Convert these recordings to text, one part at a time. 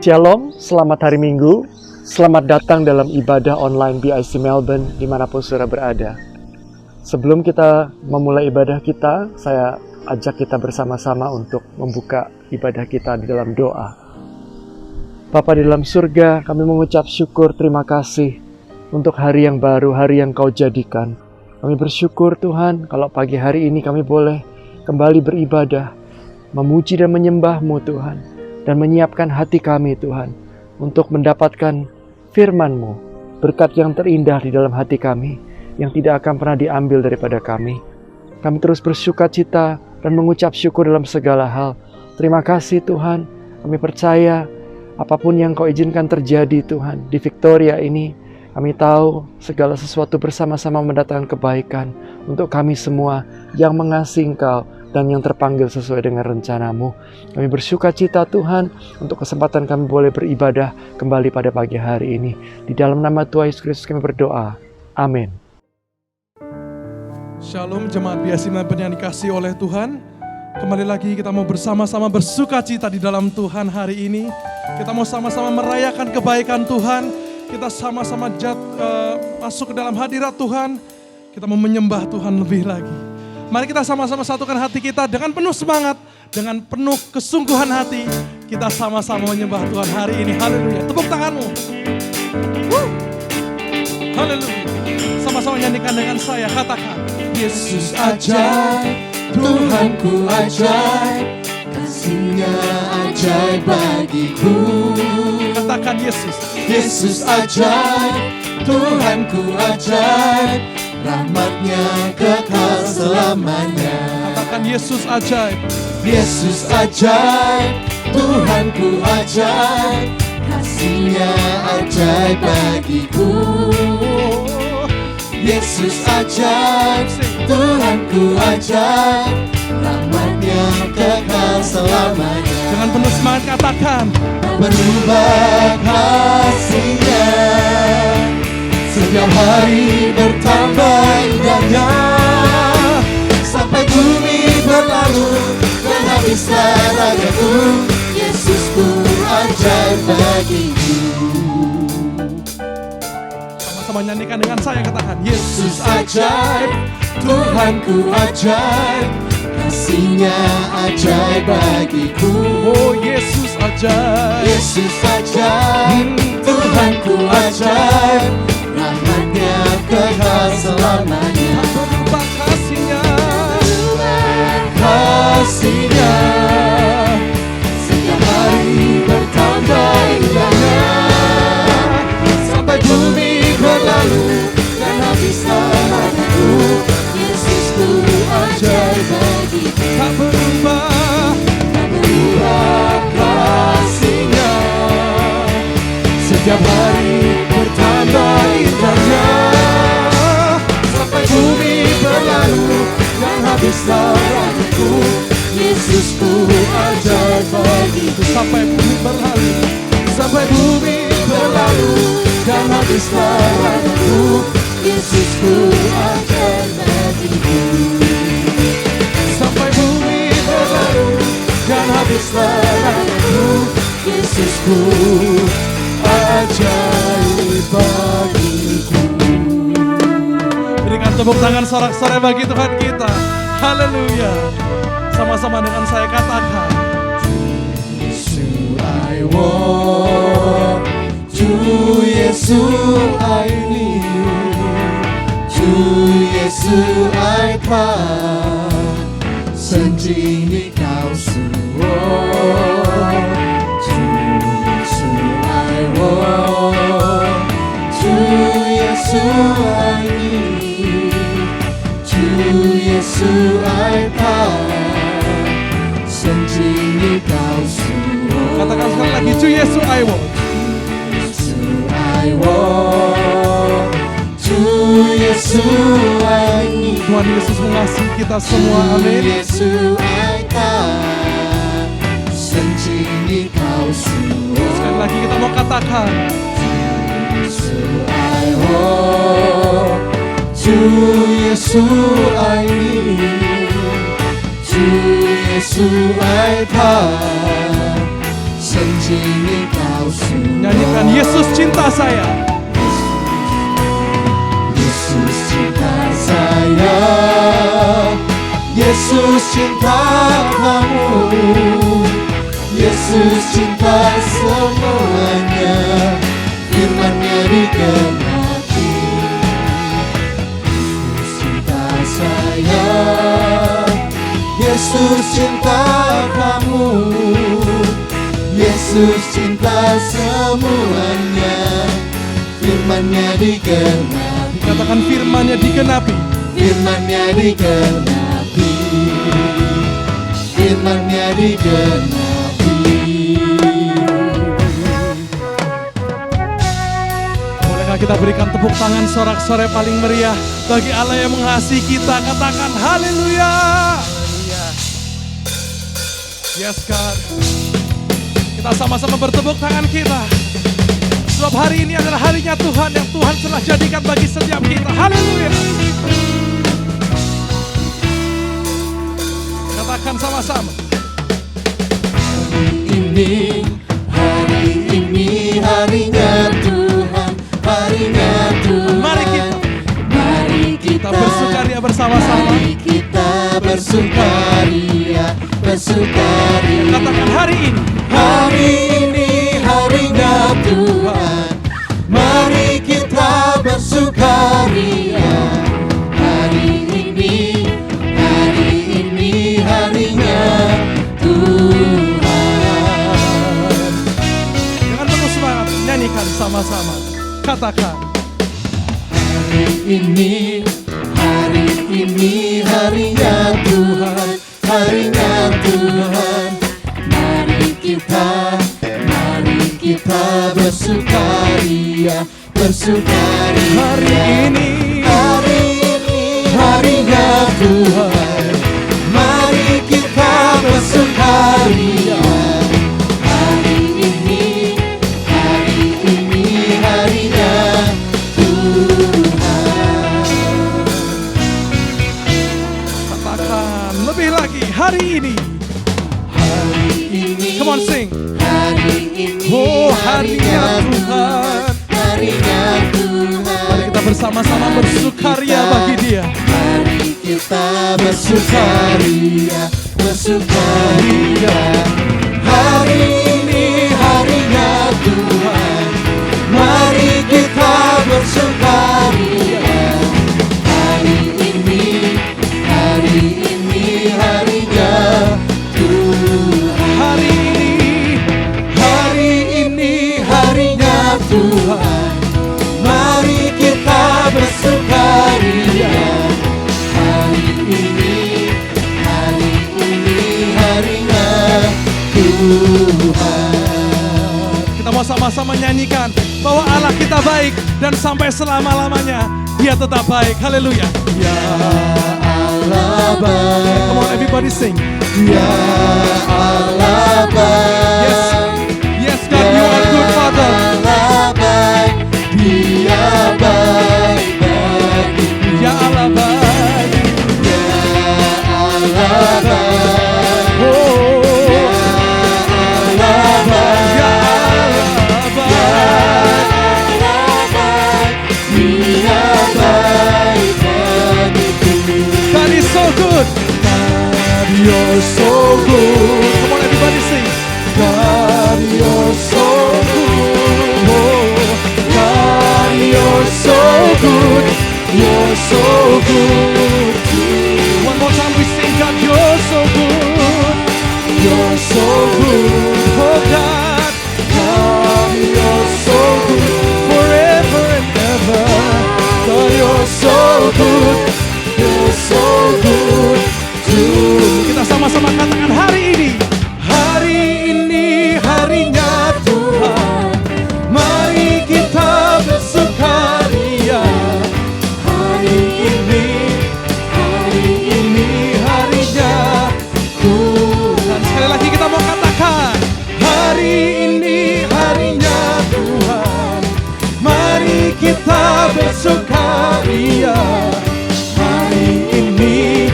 Shalom, selamat hari Minggu. Selamat datang dalam ibadah online BIC Melbourne dimanapun saudara berada. Sebelum kita memulai ibadah kita, saya ajak kita bersama-sama untuk membuka ibadah kita di dalam doa. Bapa di dalam surga, kami mengucap syukur terima kasih untuk hari yang baru, hari yang Kau jadikan. Kami bersyukur Tuhan kalau pagi hari ini kami boleh kembali beribadah, memuji dan menyembah-Mu Tuhan, dan menyiapkan hati kami Tuhan untuk mendapatkan firman-Mu, berkat yang terindah di dalam hati kami yang tidak akan pernah diambil daripada kami. Kami terus bersukacita dan mengucap syukur dalam segala hal. Terima kasih Tuhan, kami percaya apapun yang Kau izinkan terjadi Tuhan di Victoria ini, kami tahu segala sesuatu bersama-sama mendatangkan kebaikan untuk kami semua yang mengasihi Engkau dan yang terpanggil sesuai dengan rencana-Mu. Kami bersukacita Tuhan untuk kesempatan kami boleh beribadah kembali pada pagi hari ini. Di dalam nama Tuhan Yesus Kristus kami berdoa. Amin. Shalom jemaat BIC Melbourne yang dikasihi oleh Tuhan. Kembali lagi kita mau bersama-sama bersukacita di dalam Tuhan hari ini. Kita mau sama-sama merayakan kebaikan Tuhan. Kita sama-sama masuk ke dalam hadirat Tuhan. Kita mau menyembah Tuhan lebih lagi. Mari kita sama-sama satukan hati kita dengan penuh semangat, dengan penuh kesungguhan hati. Kita sama-sama menyembah Tuhan hari ini. Haleluya. Tepuk tanganmu. Haleluya. Sama-sama nyanyikan dengan saya. Katakan. Yesus ajaib, Tuhanku ajaib, kasih-Nya ajaib bagiku. Katakan Yesus. Yesus ajaib, Tuhanku ajaib, rahmat-Nya kekal selamanya. Katakan Yesus ajaib. Yesus ajaib, Tuhanku ajaib, kasih-Nya ajaib bagiku. Yesus ajaib, Tuhanku ajaib, rahmat-Nya kekal selamanya. Dengan penuh semangat katakan. Berubah kasih-Nya, setiap hari bertambah indahnya, sampai bumi berlalu dan habislah ragaku. Yesusku ajaib bagiku. Sama-sama nyanyikan dengan saya, katakan Yesus ajaib, Tuhanku ajaib, kasih-Nya ajaib bagiku. Oh Yesus ajaib. Yesus ajaib, Tuhanku ajaib, rahmat-Nya kekal selamanya. Berubah kasih-Nya, Kasih-Nya, setiap hari bertambah indahnya, sampai bumi berlalu dan habislah ragaku. Yesusku ajaib bagiku. tak berubah. Tak berubah kasih-Nya, setiap hari bertambah indahnya, sampai bumi berlalu dan habislah ragaku. Yesusku ajaib bagiku. Sampai bumi berlalu, Sampai bumi berlalu dan habislah ragaku. Yesusku ajaib bagiku. Sampai bumi berlalu dan habislah ragaku. Yesusku ajaib bagiku. berikan tepuk tangan sorak-sorai bagi Tuhan kita. Haleluya. Sama-sama dengan saya katakan. Yesus I want, to Yesus I need, to Yesus I come, sendiri kau semua. To Yesus I want, to Yesus I need, to Yesus I come, sendiri kau semua. Katakan sekali lagi, to Yesus I want. I want, to Yesus I need, Tuhan Yesus mengasihi kita semua, amin. Yesus I come, sendiri kau semua. Sekali lagi kita mau katakan. Yesus I want, to Yesus I need, to Yesus I come, sendiri kau Nyanyikan Yesus cinta saya. Yesus cinta saya, Yesus cinta kamu, Yesus cinta semuanya, firman-Nya digenapi. Yesus cinta saya, Yesus cinta kamu, Yesus cinta semuanya, firman-Nya digenapi. Katakan firman-Nya digenapi. Firman-Nya digenapi, firman-Nya digenapi. Bolehkah kita berikan tepuk tangan sorak-sorai paling meriah bagi Allah yang mengasihi kita? Katakan haleluya. Yes God. Kita sama-sama bertepuk tangan kita. Sebab hari ini adalah harinya Tuhan yang Tuhan telah jadikan bagi setiap kita. Haleluya. Katakan sama-sama. Hari ini harinya Tuhan, harinya Tuhan. Mari kita bersukaria bersama-sama. Mari kita bersukaria, bersukaria. Katakan hari ini. Hari ini harinya Tuhan, mari kita bersukaria. Hari ini harinya Tuhan. Dengan penuh semangat nyanyikan sama-sama. Katakan Hari ini harinya Tuhan, harinya Tuhan. Mari kita bersukaria, bersukaria. hari ini harinya Tuhan. Mari kita bersukaria. Hari ini harinya Tuhan. katakan lebih lagi hari ini. Come on sing. Hari ini Oh harinya Tuhan. harinya Tuhan. Mari kita bersama-sama bersukaria bagi Dia. Mari kita bersukaria, bersukaria. Hari ini harinya Tuhan. Mari kita bersukaria. Hari ini harinya Tuhan. Hari ini harinya Tuhan. Mari kita bersukaria. Hari ini harinya Tuhan. Kita mau sama-sama nyanyikan bahwa Allah kita baik dan sampai selama-lamanya Dia tetap baik. Haleluya. Ya Allah baik. Come on everybody sing. Ya Allah baik. Yes God, you are good Father. Allah baik. Dia baik bagi. Ya Allah baik. Ya Allah baik. Oh Allah baik. Ya Allah baik. Allah baik. Dia baik bagiku. God is so good. God, you're so good. Come on everybody sing. God, you're so good. Oh, God, you're so good. You're so good to me. One more time we sing. God, you're so good. You're so good. Oh God, God, you're so good. forever and ever. God, you're so good. You're so good to me. Kita sama-sama katakan hari ini. Hari ini harinya Tuhan. Mari kita bersukaria. Hari ini harinya Tuhan. Sekali lagi kita mau katakan. Hari ini harinya Tuhan. Mari kita bersukaria. Hari ini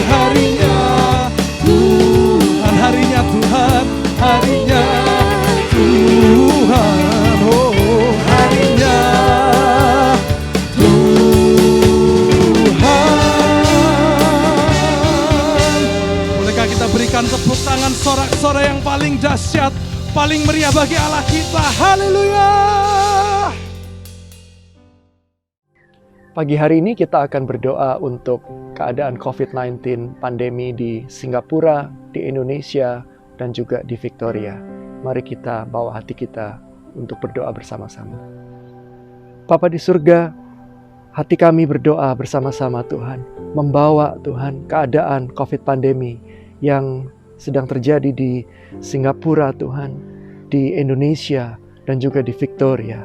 harinya dahsyat, paling meriah bagi Allah kita. Haleluya. Pagi hari ini kita akan berdoa untuk keadaan COVID-19 pandemi di Singapura, di Indonesia, dan juga di Victoria. Mari kita bawa hati kita untuk berdoa bersama-sama. Bapa di surga, hati kami berdoa bersama-sama Tuhan, membawa Tuhan keadaan COVID pandemi yang sedang terjadi di Singapura Tuhan, di Indonesia, dan juga di Victoria.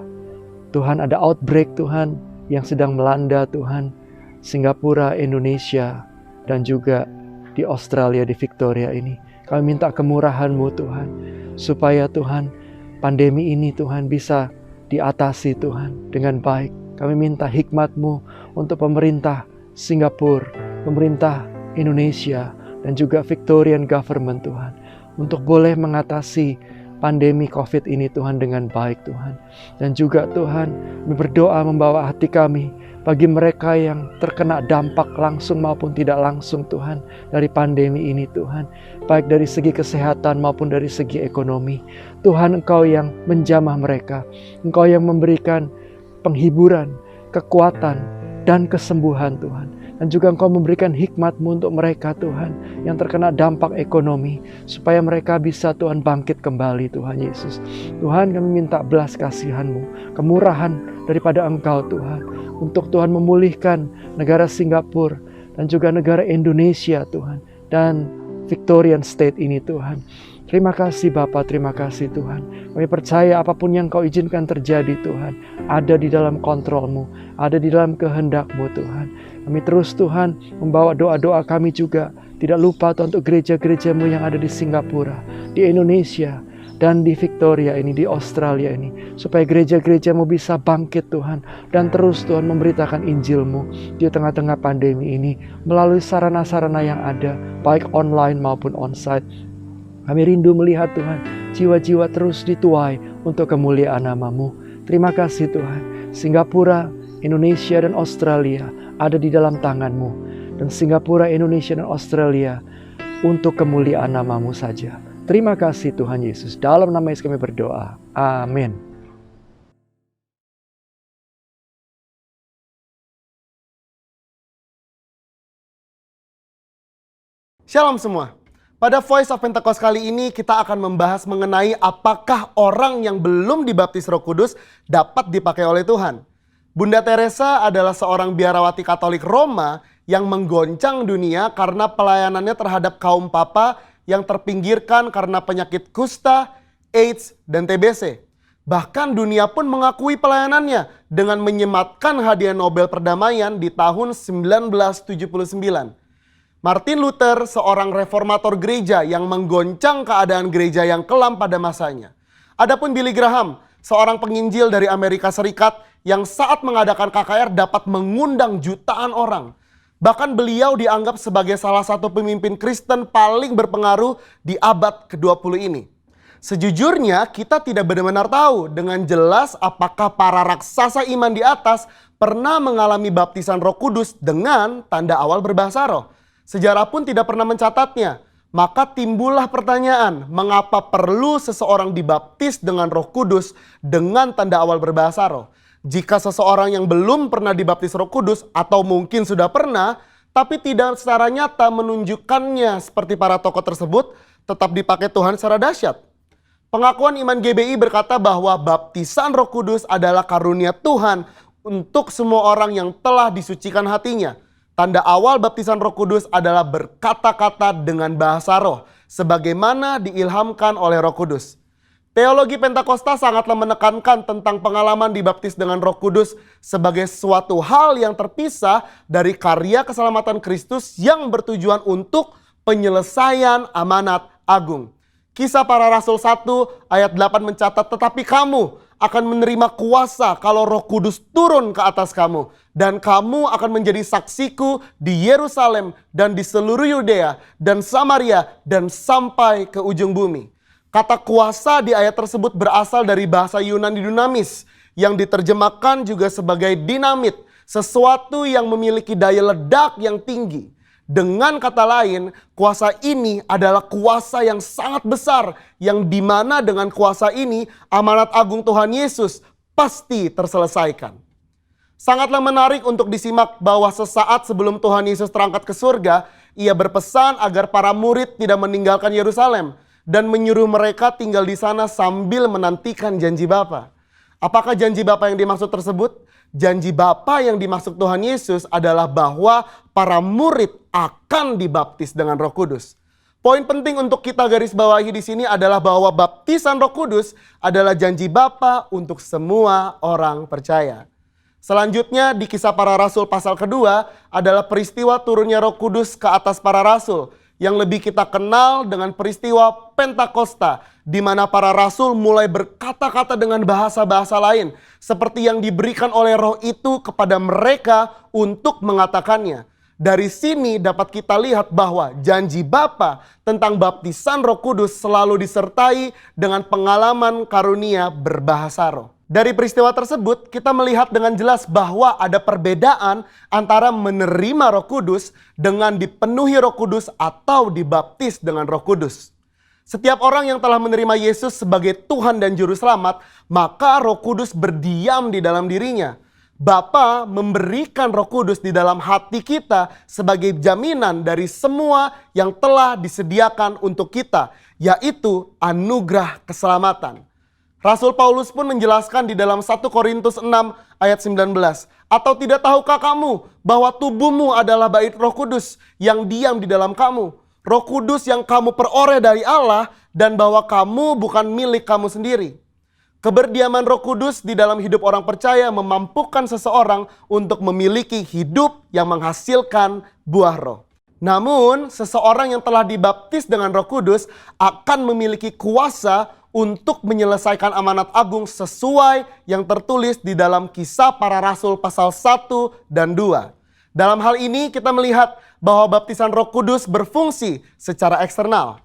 Tuhan, ada outbreak Tuhan yang sedang melanda Tuhan, Singapura, Indonesia, dan juga di Australia, di Victoria ini. Kami minta kemurahan-Mu Tuhan, supaya Tuhan, pandemi ini Tuhan bisa diatasi Tuhan dengan baik. Kami minta hikmat-Mu untuk pemerintah Singapura, pemerintah Indonesia, dan juga Victorian government Tuhan, untuk boleh mengatasi pandemi COVID ini Tuhan dengan baik Tuhan. Dan juga Tuhan, kami berdoa membawa hati kami bagi mereka yang terkena dampak langsung maupun tidak langsung Tuhan dari pandemi ini Tuhan. Baik dari segi kesehatan maupun dari segi ekonomi. Tuhan, Engkau yang menjamah mereka. Engkau yang memberikan penghiburan, kekuatan, dan kesembuhan Tuhan. Dan juga Engkau memberikan hikmat-Mu untuk mereka Tuhan yang terkena dampak ekonomi, supaya mereka bisa Tuhan bangkit kembali Tuhan Yesus. Tuhan, kami minta belas kasihan-Mu, kemurahan daripada Engkau Tuhan, untuk Tuhan memulihkan negara Singapura dan juga negara Indonesia Tuhan, dan Victorian State ini Tuhan. Terima kasih Bapa, terima kasih Tuhan. Kami percaya apapun yang Kau izinkan terjadi Tuhan, ada di dalam kontrol-Mu, ada di dalam kehendak-Mu Tuhan. Kami terus Tuhan membawa doa-doa kami juga, tidak lupa Tuhan untuk gereja-gereja-Mu yang ada di Singapura, di Indonesia, dan di Victoria ini, di Australia ini. Supaya gereja-gereja-Mu bisa bangkit Tuhan, dan terus Tuhan memberitakan Injil-Mu di tengah-tengah pandemi ini, melalui sarana-sarana yang ada, baik online maupun onsite. Kami rindu melihat Tuhan, jiwa-jiwa terus dituai untuk kemuliaan nama-Mu. Terima kasih Tuhan. Singapura, Indonesia, dan Australia ada di dalam tangan-Mu. Dan Singapura, Indonesia, dan Australia untuk kemuliaan nama-Mu saja. Terima kasih Tuhan Yesus. Dalam nama Yesus kami berdoa. Amin. Shalom semua. Pada Voice of Pentecost kali ini kita akan membahas mengenai apakah orang yang belum dibaptis Roh Kudus dapat dipakai oleh Tuhan. Bunda Teresa adalah seorang biarawati Katolik Roma yang menggoncang dunia karena pelayanannya terhadap kaum papa yang terpinggirkan karena penyakit kusta, AIDS, dan TBC. Bahkan dunia pun mengakui pelayanannya dengan menyematkan hadiah Nobel Perdamaian di tahun 1979. Martin Luther, seorang reformator gereja yang menggoncang keadaan gereja yang kelam pada masanya. Adapun Billy Graham, seorang penginjil dari Amerika Serikat yang saat mengadakan KKR dapat mengundang jutaan orang. Bahkan beliau dianggap sebagai salah satu pemimpin Kristen paling berpengaruh di abad ke-20 ini. Sejujurnya kita tidak benar-benar tahu dengan jelas apakah para raksasa iman di atas pernah mengalami baptisan Roh Kudus dengan tanda awal berbahasa roh. Sejarah pun tidak pernah mencatatnya. Maka timbullah pertanyaan, mengapa perlu seseorang dibaptis dengan Roh Kudus dengan tanda awal berbahasa roh? Jika seseorang yang belum pernah dibaptis Roh Kudus atau mungkin sudah pernah, tapi tidak secara nyata menunjukkannya seperti para tokoh tersebut, tetap dipakai Tuhan secara dahsyat. Pengakuan Iman GBI berkata bahwa baptisan Roh Kudus adalah karunia Tuhan untuk semua orang yang telah disucikan hatinya. Tanda awal baptisan Roh Kudus adalah berkata-kata dengan bahasa roh, sebagaimana diilhamkan oleh Roh Kudus. Teologi Pentakosta sangatlah menekankan tentang pengalaman dibaptis dengan Roh Kudus sebagai suatu hal yang terpisah dari karya keselamatan Kristus yang bertujuan untuk penyelesaian amanat agung. Kisah Para Rasul 1 ayat 8 mencatat, tetapi kamu akan menerima kuasa kalau Roh Kudus turun ke atas kamu. Dan kamu akan menjadi saksiku di Yerusalem dan di seluruh Yudea dan Samaria dan sampai ke ujung bumi. Kata kuasa di ayat tersebut berasal dari bahasa Yunani dunamis yang diterjemahkan juga sebagai dinamit, sesuatu yang memiliki daya ledak yang tinggi. Dengan kata lain, kuasa ini adalah kuasa yang sangat besar, yang dimana dengan kuasa ini amanat agung Tuhan Yesus pasti terselesaikan. Sangatlah menarik untuk disimak bahwa sesaat sebelum Tuhan Yesus terangkat ke surga, ia berpesan agar para murid tidak meninggalkan Yerusalem dan menyuruh mereka tinggal di sana sambil menantikan janji Bapa. Apakah janji Bapa yang dimaksud tersebut? Janji Bapa yang dimaksud Tuhan Yesus adalah bahwa para murid akan dibaptis dengan Roh Kudus. Poin penting untuk kita garis bawahi di sini adalah bahwa baptisan Roh Kudus adalah janji Bapa untuk semua orang percaya. Selanjutnya di Kisah Para Rasul pasal kedua adalah peristiwa turunnya Roh Kudus ke atas para rasul, yang lebih kita kenal dengan peristiwa Pentakosta, di mana para rasul mulai berkata-kata dengan bahasa-bahasa lain, seperti yang diberikan oleh Roh itu kepada mereka untuk mengatakannya. Dari sini dapat kita lihat bahwa janji Bapa tentang baptisan Roh Kudus selalu disertai dengan pengalaman karunia berbahasa roh. Dari peristiwa tersebut, kita melihat dengan jelas bahwa ada perbedaan antara menerima Roh Kudus dengan dipenuhi Roh Kudus atau dibaptis dengan Roh Kudus. Setiap orang yang telah menerima Yesus sebagai Tuhan dan Juru Selamat, maka Roh Kudus berdiam di dalam dirinya. Bapa memberikan Roh Kudus di dalam hati kita sebagai jaminan dari semua yang telah disediakan untuk kita, yaitu anugerah keselamatan. Rasul Paulus pun menjelaskan di dalam 1 Korintus 6 ayat 19. Atau tidak tahukah kamu bahwa tubuhmu adalah bait Roh Kudus yang diam di dalam kamu? Roh Kudus yang kamu peroleh dari Allah, dan bahwa kamu bukan milik kamu sendiri. Keberdiaman Roh Kudus di dalam hidup orang percaya memampukan seseorang untuk memiliki hidup yang menghasilkan buah roh. Namun, seseorang yang telah dibaptis dengan Roh Kudus akan memiliki kuasa untuk menyelesaikan amanat agung sesuai yang tertulis di dalam Kisah Para Rasul pasal 1 dan 2. Dalam hal ini kita melihat bahwa baptisan Roh Kudus berfungsi secara eksternal.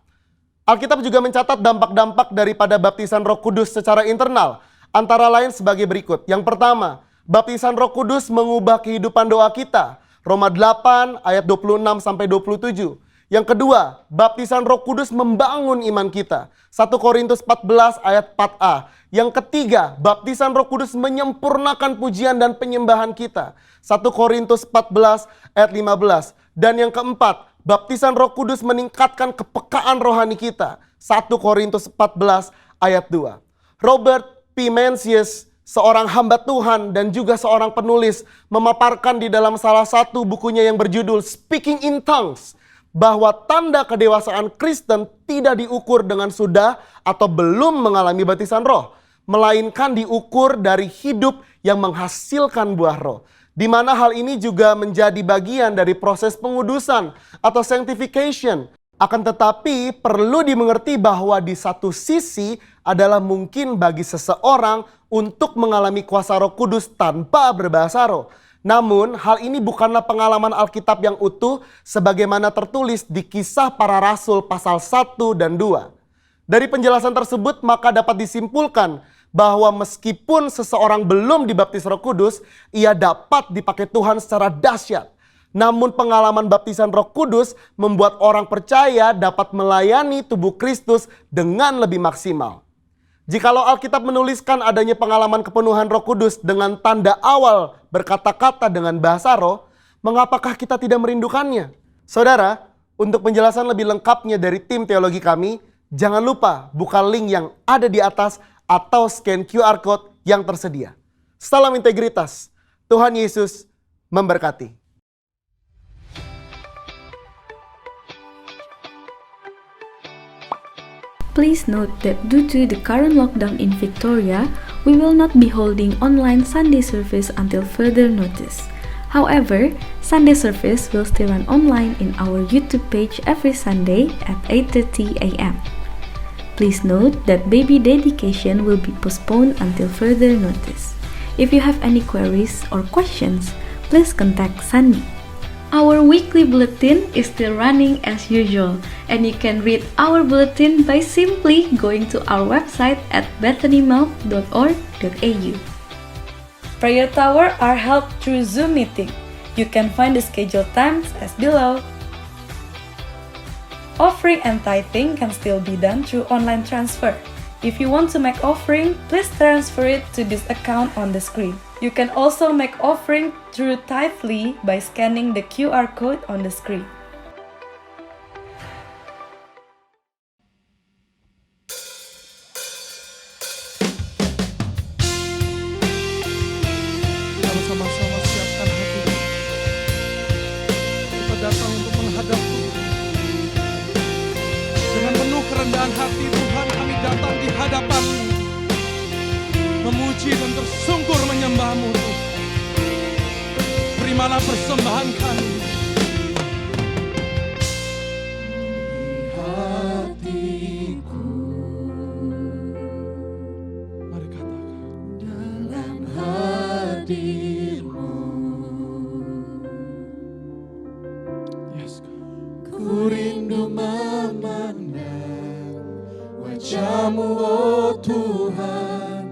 Alkitab juga mencatat dampak-dampak daripada baptisan Roh Kudus secara internal, antara lain sebagai berikut. Yang pertama, baptisan Roh Kudus mengubah kehidupan doa kita. Roma 8 ayat 26-27. Yang kedua, baptisan Roh Kudus membangun iman kita. 1 Korintus 14 ayat 4a. Yang ketiga, baptisan Roh Kudus menyempurnakan pujian dan penyembahan kita. 1 Korintus 14 ayat 15. Dan yang keempat, baptisan Roh Kudus meningkatkan kepekaan rohani kita. 1 Korintus 14 ayat 2. Robert P. Mencius, seorang hamba Tuhan dan juga seorang penulis, memaparkan di dalam salah satu bukunya yang berjudul Speaking in Tongues, bahwa tanda kedewasaan Kristen tidak diukur dengan sudah atau belum mengalami baptisan roh, melainkan diukur dari hidup yang menghasilkan buah roh. Di mana hal ini juga menjadi bagian dari proses pengudusan atau sanctification. Akan tetapi perlu dimengerti bahwa di satu sisi adalah mungkin bagi seseorang untuk mengalami kuasa Roh Kudus tanpa berbahasa roh. Namun hal ini bukanlah pengalaman Alkitab yang utuh sebagaimana tertulis di Kisah Para Rasul pasal 1 dan 2. Dari penjelasan tersebut maka dapat disimpulkan bahwa meskipun seseorang belum dibaptis Roh Kudus, ia dapat dipakai Tuhan secara dahsyat. Namun pengalaman baptisan Roh Kudus membuat orang percaya dapat melayani tubuh Kristus dengan lebih maksimal. Jikalau Alkitab menuliskan adanya pengalaman kepenuhan Roh Kudus dengan tanda awal berkata-kata dengan bahasa roh, mengapakah kita tidak merindukannya? Saudara, untuk penjelasan lebih lengkapnya dari tim teologi kami, jangan lupa buka link yang ada di atas atau scan QR Code yang tersedia. Salam integritas, Tuhan Yesus memberkati. Please note that due to the current lockdown in Victoria, we will not be holding online Sunday service until further notice. However, Sunday service will still run online in our YouTube page every Sunday at 8:30 a.m. Please note that baby dedication will be postponed until further notice. If you have any queries or questions, please contact Sandy. Our weekly bulletin is still running as usual, and you can read our bulletin by simply going to our website at bethanymouth.org.au. Prayer Tower are held through Zoom meeting. You can find the scheduled times as below. Offering and tithing can still be done through online transfer. If you want to make offering, please transfer it to this account on the screen. You can also make offering through Tithely by scanning the QR code on the screen. Kita sama-sama siapkan hati. Kita datang untuk menghadap Tuhan. Dengan penuh kerendahan hati Tuhan, kami datang di hadapan-Mu, memuji dan tersungkur menyembah-Mu Tuhan. Terimalah persembahan kami. Hatiku, mari katakan dalam hadir-Mu. Yes, God. Ku rindu memandang wajah-Mu, oh Tuhan,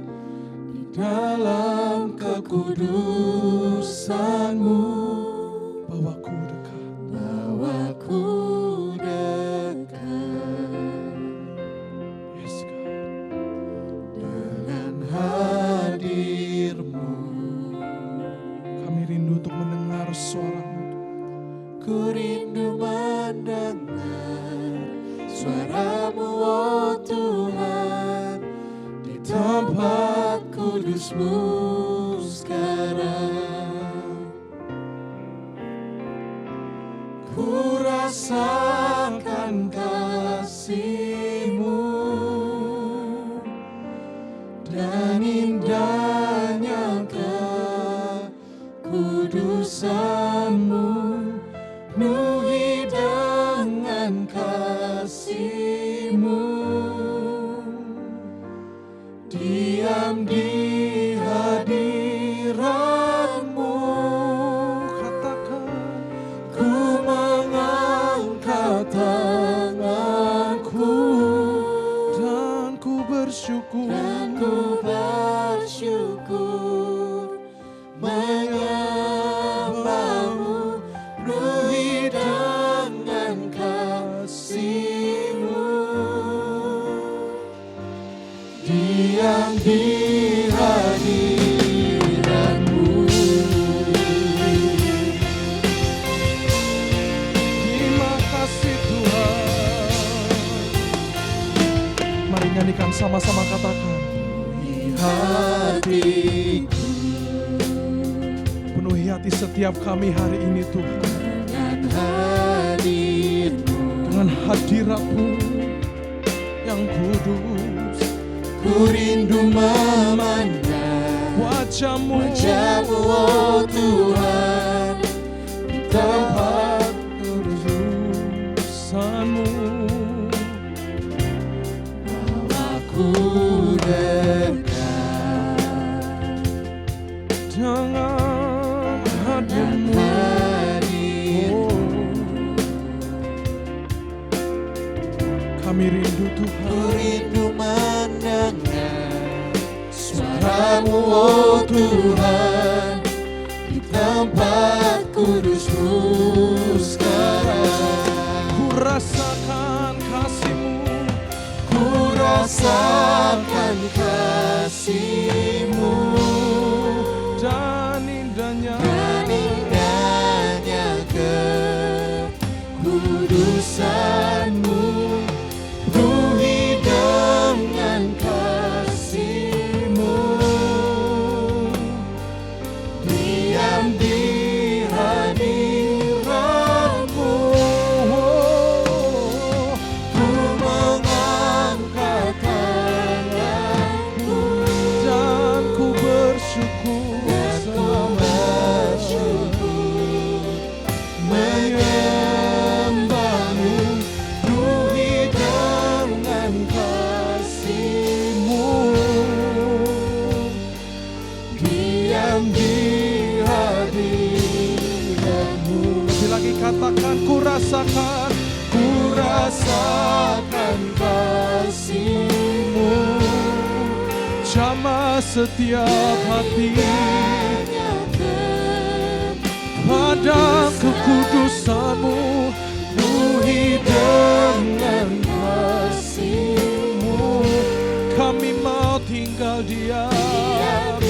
di dalam kekudusan-Mu. Bawaku dekat, bawaku dekat. Yes, God. Dengan hadir-Mu, kami rindu untuk mendengar suara-Mu. Ku rindu mendengar suara-Mu, oh Tuhan, di tempat kudus-Mu sekarang. Ku rasakan kasih-Mu dan indahnya kekudusan-Mu, penuhi dengan kasih-Mu. Diam di hadirat-Mu, katakan ku mengangkat tanganku dan ku bersyukur, menyembah-Mu, penuhi dengan kasih-Mu. Diam di hadirat-Mu. Terima kasih Tuhan. Mari nyanyikan sama-sama, katakan hatiku, penuhi hati setiap kami hari ini Tuhan, dengan hadirat-Mu yang kudus. Ku rindu memandang wajah-Mu, oh Tuhan, di tempat kudusan-Mu. Bawaku dekat dengan hadir-Mu. Oh, kami rindu Tuhan, rindu mendengar suara-Mu, oh Tuhan, di tempat kudus-Mu sekarang. Ku rasakan kasih-Mu, ku rasakan kasih-Mu dan indahnya kekudusan-Mu, penuhi dengan kasih-Mu. Diam di hadirat-Mu, ku mengangkat tanganku dan ku bersyukur, menyembah-Mu, penuhi dengan kasih-Mu. Diam di hadirat-Mu. Lebih lagi katakan ku rasakan kasih-Mu, jamah setiap hati pada kekudusan-Mu, penuhi dengan tinggal diam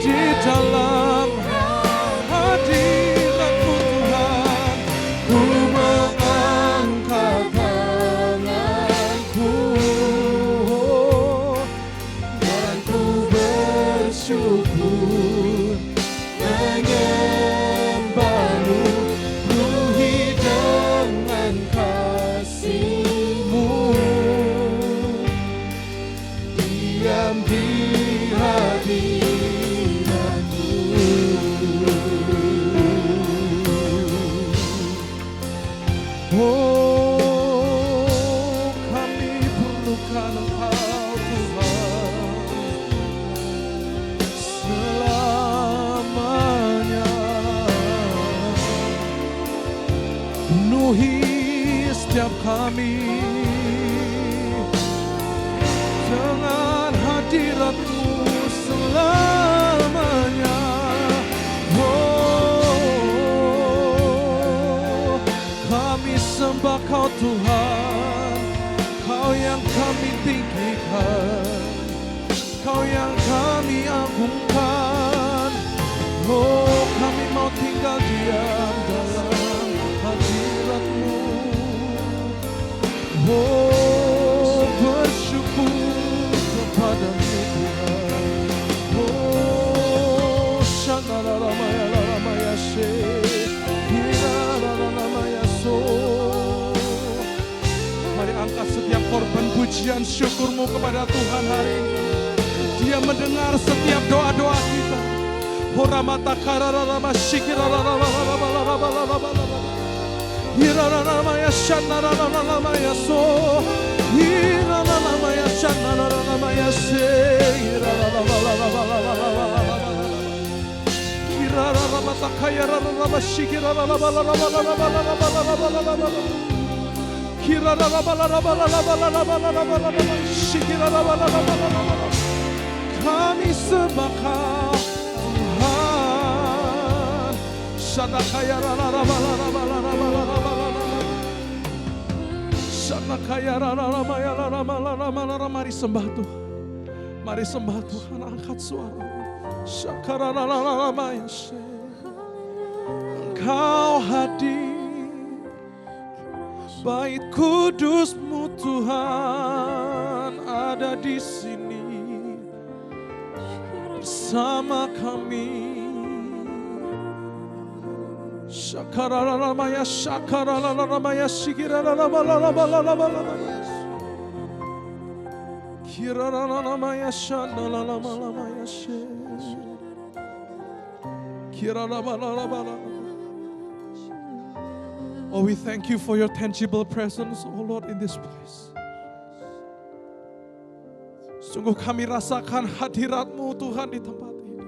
di dalam hadirat-Mu Tuhan. Ku mengangkat tanganku dan ku bersyukur menyembah-Mu, penuhi dengan kasih-Mu, diam di hadirat-Mu. Oh, kami perlukan Engkau Tuhan selamanya. Penuhi setiap kami dengan hadirat-Mu selamanya. Oh, kami sembah Kau Tuhan, Kau yang kami tinggikan, Kau yang kami agungkan. Oh, kami mau tinggal diam dalam hadirat-Mu. Oh, bersyukur kepada-Mu Tuhan. Oh, shanalalamaya she, hiralalamaya so. Mari angkat setiap korban pujian syukur-Mu kepada Tuhan hari ini. Dia mendengar setiap doa-doa kita. Horamata kararama shikiralalalalalalalalalalalalala. Hiralalamaya shanalalamaya so. Hiralalamaya shanalalamaya she. Hiralalalalalalalalalala. Hiralamata kayaralama shikiralalalalalalalalalalalalala. Hiralalalalalalalalalalalalala. Shikiralalalalalalala. Kami sembah Kau Tuhan. Sadakaya mari sembah Tuhan. Mari sembah Tuhan, angkat suara. Engkau hadir, bait kudus-Mu Tuhan ada di sini bersama kami. Shakaralamaya shakaralamaya shikiralalamalalamalalamaya kiralalamaya shanalalamaya she kiralalamalalamala. Oh, we thank You for Your tangible presence, oh Lord, in this place. Sungguh kami rasakan hadirat-Mu Tuhan di tempat ini.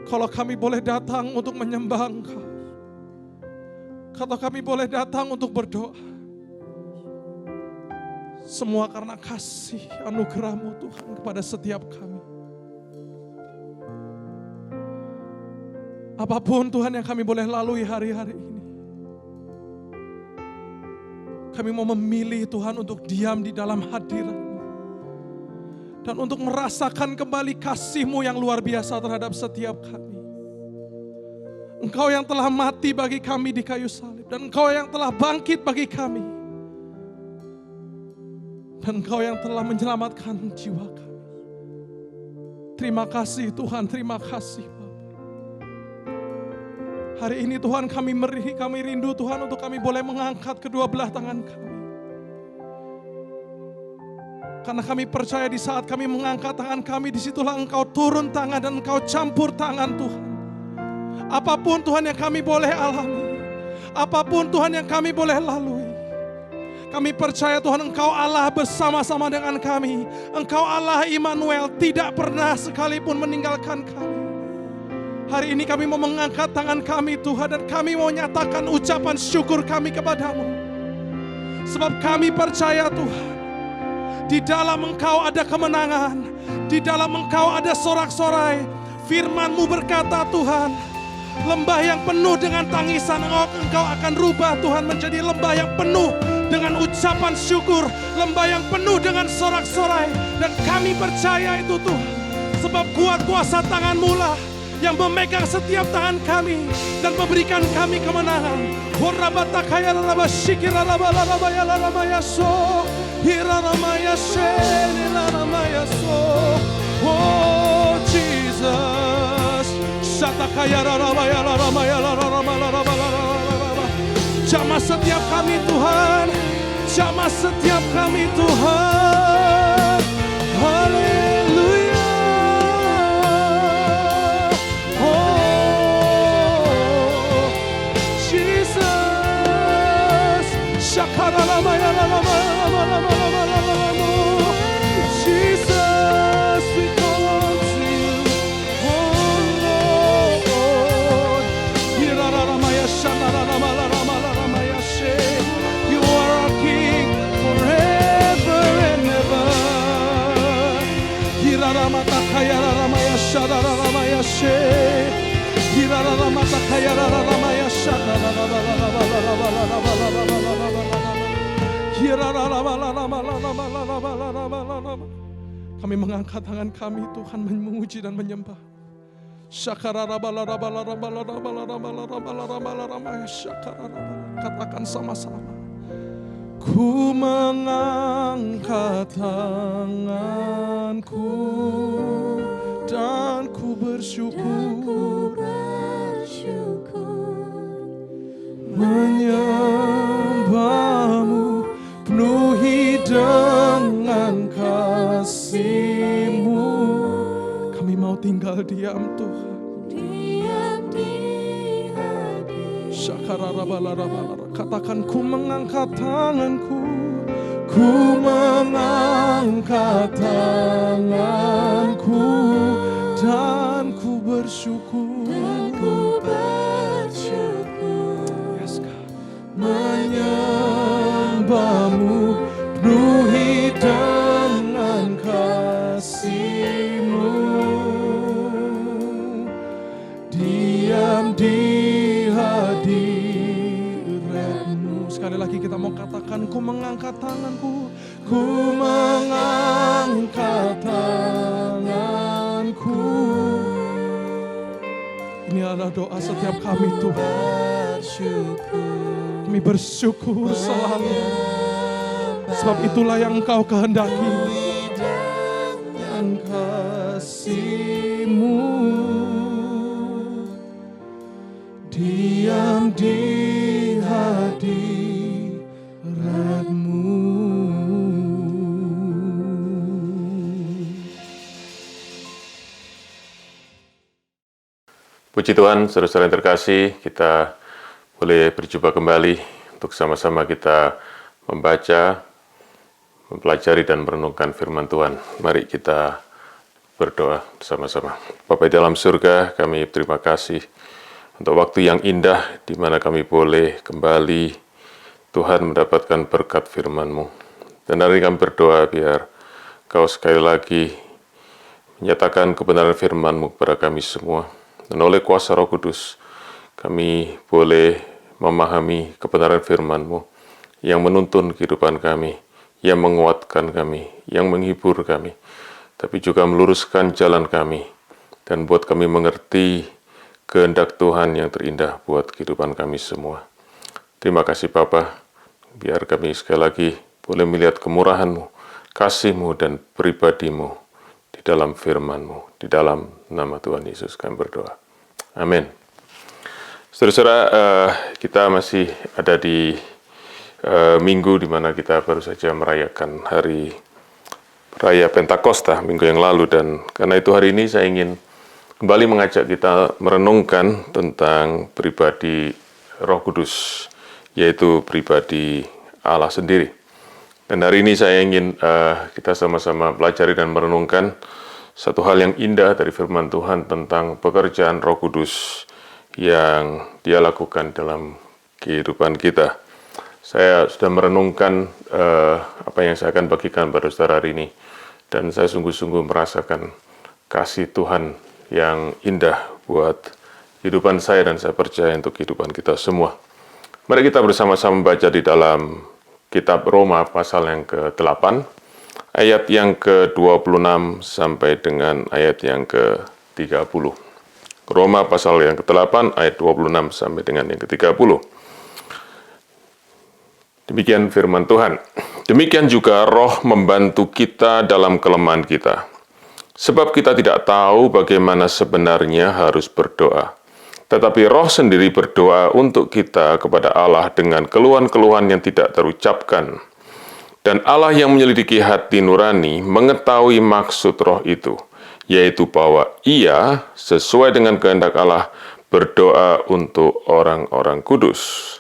Kalau kami boleh datang untuk menyembah Engkau, kalau kami boleh datang untuk berdoa, semua karena kasih anugerah-Mu Tuhan kepada setiap kami. Apapun Tuhan yang kami boleh lalui hari-hari ini, kami mau memilih Tuhan untuk diam di dalam hadirat-Mu dan untuk merasakan kembali kasih-Mu yang luar biasa terhadap setiap kami. Engkau yang telah mati bagi kami di kayu salib, dan Engkau yang telah bangkit bagi kami, dan Engkau yang telah menyelamatkan jiwa kami. Terima kasih Tuhan, terima kasih Bapa. Hari ini Tuhan kami rindu Tuhan untuk kami boleh mengangkat kedua belah tangan kami. Karena kami percaya di saat kami mengangkat tangan kami, disitulah Engkau turun tangan dan Engkau campur tangan Tuhan. Apapun Tuhan yang kami boleh alami, apapun Tuhan yang kami boleh lalui, kami percaya Tuhan Engkau Allah bersama-sama dengan kami. Engkau Allah Immanuel, tidak pernah sekalipun meninggalkan kami. Hari ini kami mau mengangkat tangan kami Tuhan, dan kami mau nyatakan ucapan syukur kami kepadamu. Sebab kami percaya Tuhan, di dalam Engkau ada kemenangan, di dalam Engkau ada sorak-sorai. Firman-Mu berkata Tuhan, lembah yang penuh dengan tangisan Engkau akan rubah Tuhan menjadi lembah yang penuh dengan ucapan syukur, lembah yang penuh dengan sorak-sorai. Dan kami percaya itu Tuhan, sebab kuat kuasa tangan-Mu lah yang memegang setiap tangan kami dan memberikan kami kemenangan. Oh Jesus, jamah setiap kami Tuhan, jamah setiap kami Tuhan. Haleluya. Oh Jesus, Jesus, we call on to you. Oh Lord, you are our King forever and ever. Kami mengangkat tangan kami Tuhan, memuji dan menyembah. Katakan sama-sama. Ku mengangkat tanganku dan ku bersyukur, menyembah-Mu, penuhi dengan kasih-Mu. Kami mau tinggal diam Tuhan. Katakan, ku mengangkat tanganku, ku mengangkat tanganku dan ku bersyukur, yes, God. Menyembah-Mu, penuhi dengan kasih-Mu, diam di hadirat-Mu. Sekali lagi kita mau katakan, ku mengangkat tanganku, ku mengangkat tanganku. Ini adalah doa setiap kami Tuhan. Kami bersyukur selalu, sebab itulah yang Engkau kehendaki. Dan kasih-Mu diam di hadirat-Mu. Puji Tuhan, saudara-saudara yang terkasih, kita boleh berjumpa kembali untuk sama-sama kita membaca, mempelajari dan merenungkan firman Tuhan. Mari kita berdoa bersama-sama. Bapa di dalam surga, kami terima kasih untuk waktu yang indah di mana kami boleh kembali Tuhan mendapatkan berkat firman-Mu. Dan hari kami berdoa biar Kau sekali lagi menyatakan kebenaran firman-Mu kepada kami semua. Dan oleh kuasa Roh Kudus, kami boleh memahami kebenaran firman-Mu yang menuntun kehidupan kami, yang menguatkan kami, yang menghibur kami, tapi juga meluruskan jalan kami, dan buat kami mengerti kehendak Tuhan yang terindah buat kehidupan kami semua. Terima kasih Bapa, biar kami sekali lagi boleh melihat kemurahan-Mu, kasih-Mu, dan pribadi-Mu di dalam firman-Mu. Di dalam nama Tuhan Yesus kami berdoa. Amin. Saudara-saudara, kita masih ada di minggu di mana kita baru saja merayakan hari Raya Pentakosta minggu yang lalu, dan karena itu hari ini saya ingin kembali mengajak kita merenungkan tentang pribadi Roh Kudus, yaitu pribadi Allah sendiri. Dan hari ini saya ingin kita sama-sama pelajari dan merenungkan satu hal yang indah dari firman Tuhan tentang pekerjaan Roh Kudus yang Dia lakukan dalam kehidupan kita. Saya sudah merenungkan apa yang saya akan bagikan pada saudara hari ini, dan saya sungguh-sungguh merasakan kasih Tuhan yang indah buat kehidupan saya, dan saya percaya untuk kehidupan kita semua. Mari kita bersama-sama membaca di dalam kitab Roma pasal yang ke-8, ayat yang ke-26 sampai dengan ayat yang ke-30. Roma pasal yang ke-8, ayat 26 sampai dengan yang ke-30. Demikian firman Tuhan. Demikian juga Roh membantu kita dalam kelemahan kita. Sebab kita tidak tahu bagaimana sebenarnya harus berdoa. Tetapi Roh sendiri berdoa untuk kita kepada Allah dengan keluhan-keluhan yang tidak terucapkan. Dan Allah yang menyelidiki hati nurani mengetahui maksud Roh itu, yaitu bahwa Ia, sesuai dengan kehendak Allah, berdoa untuk orang-orang kudus.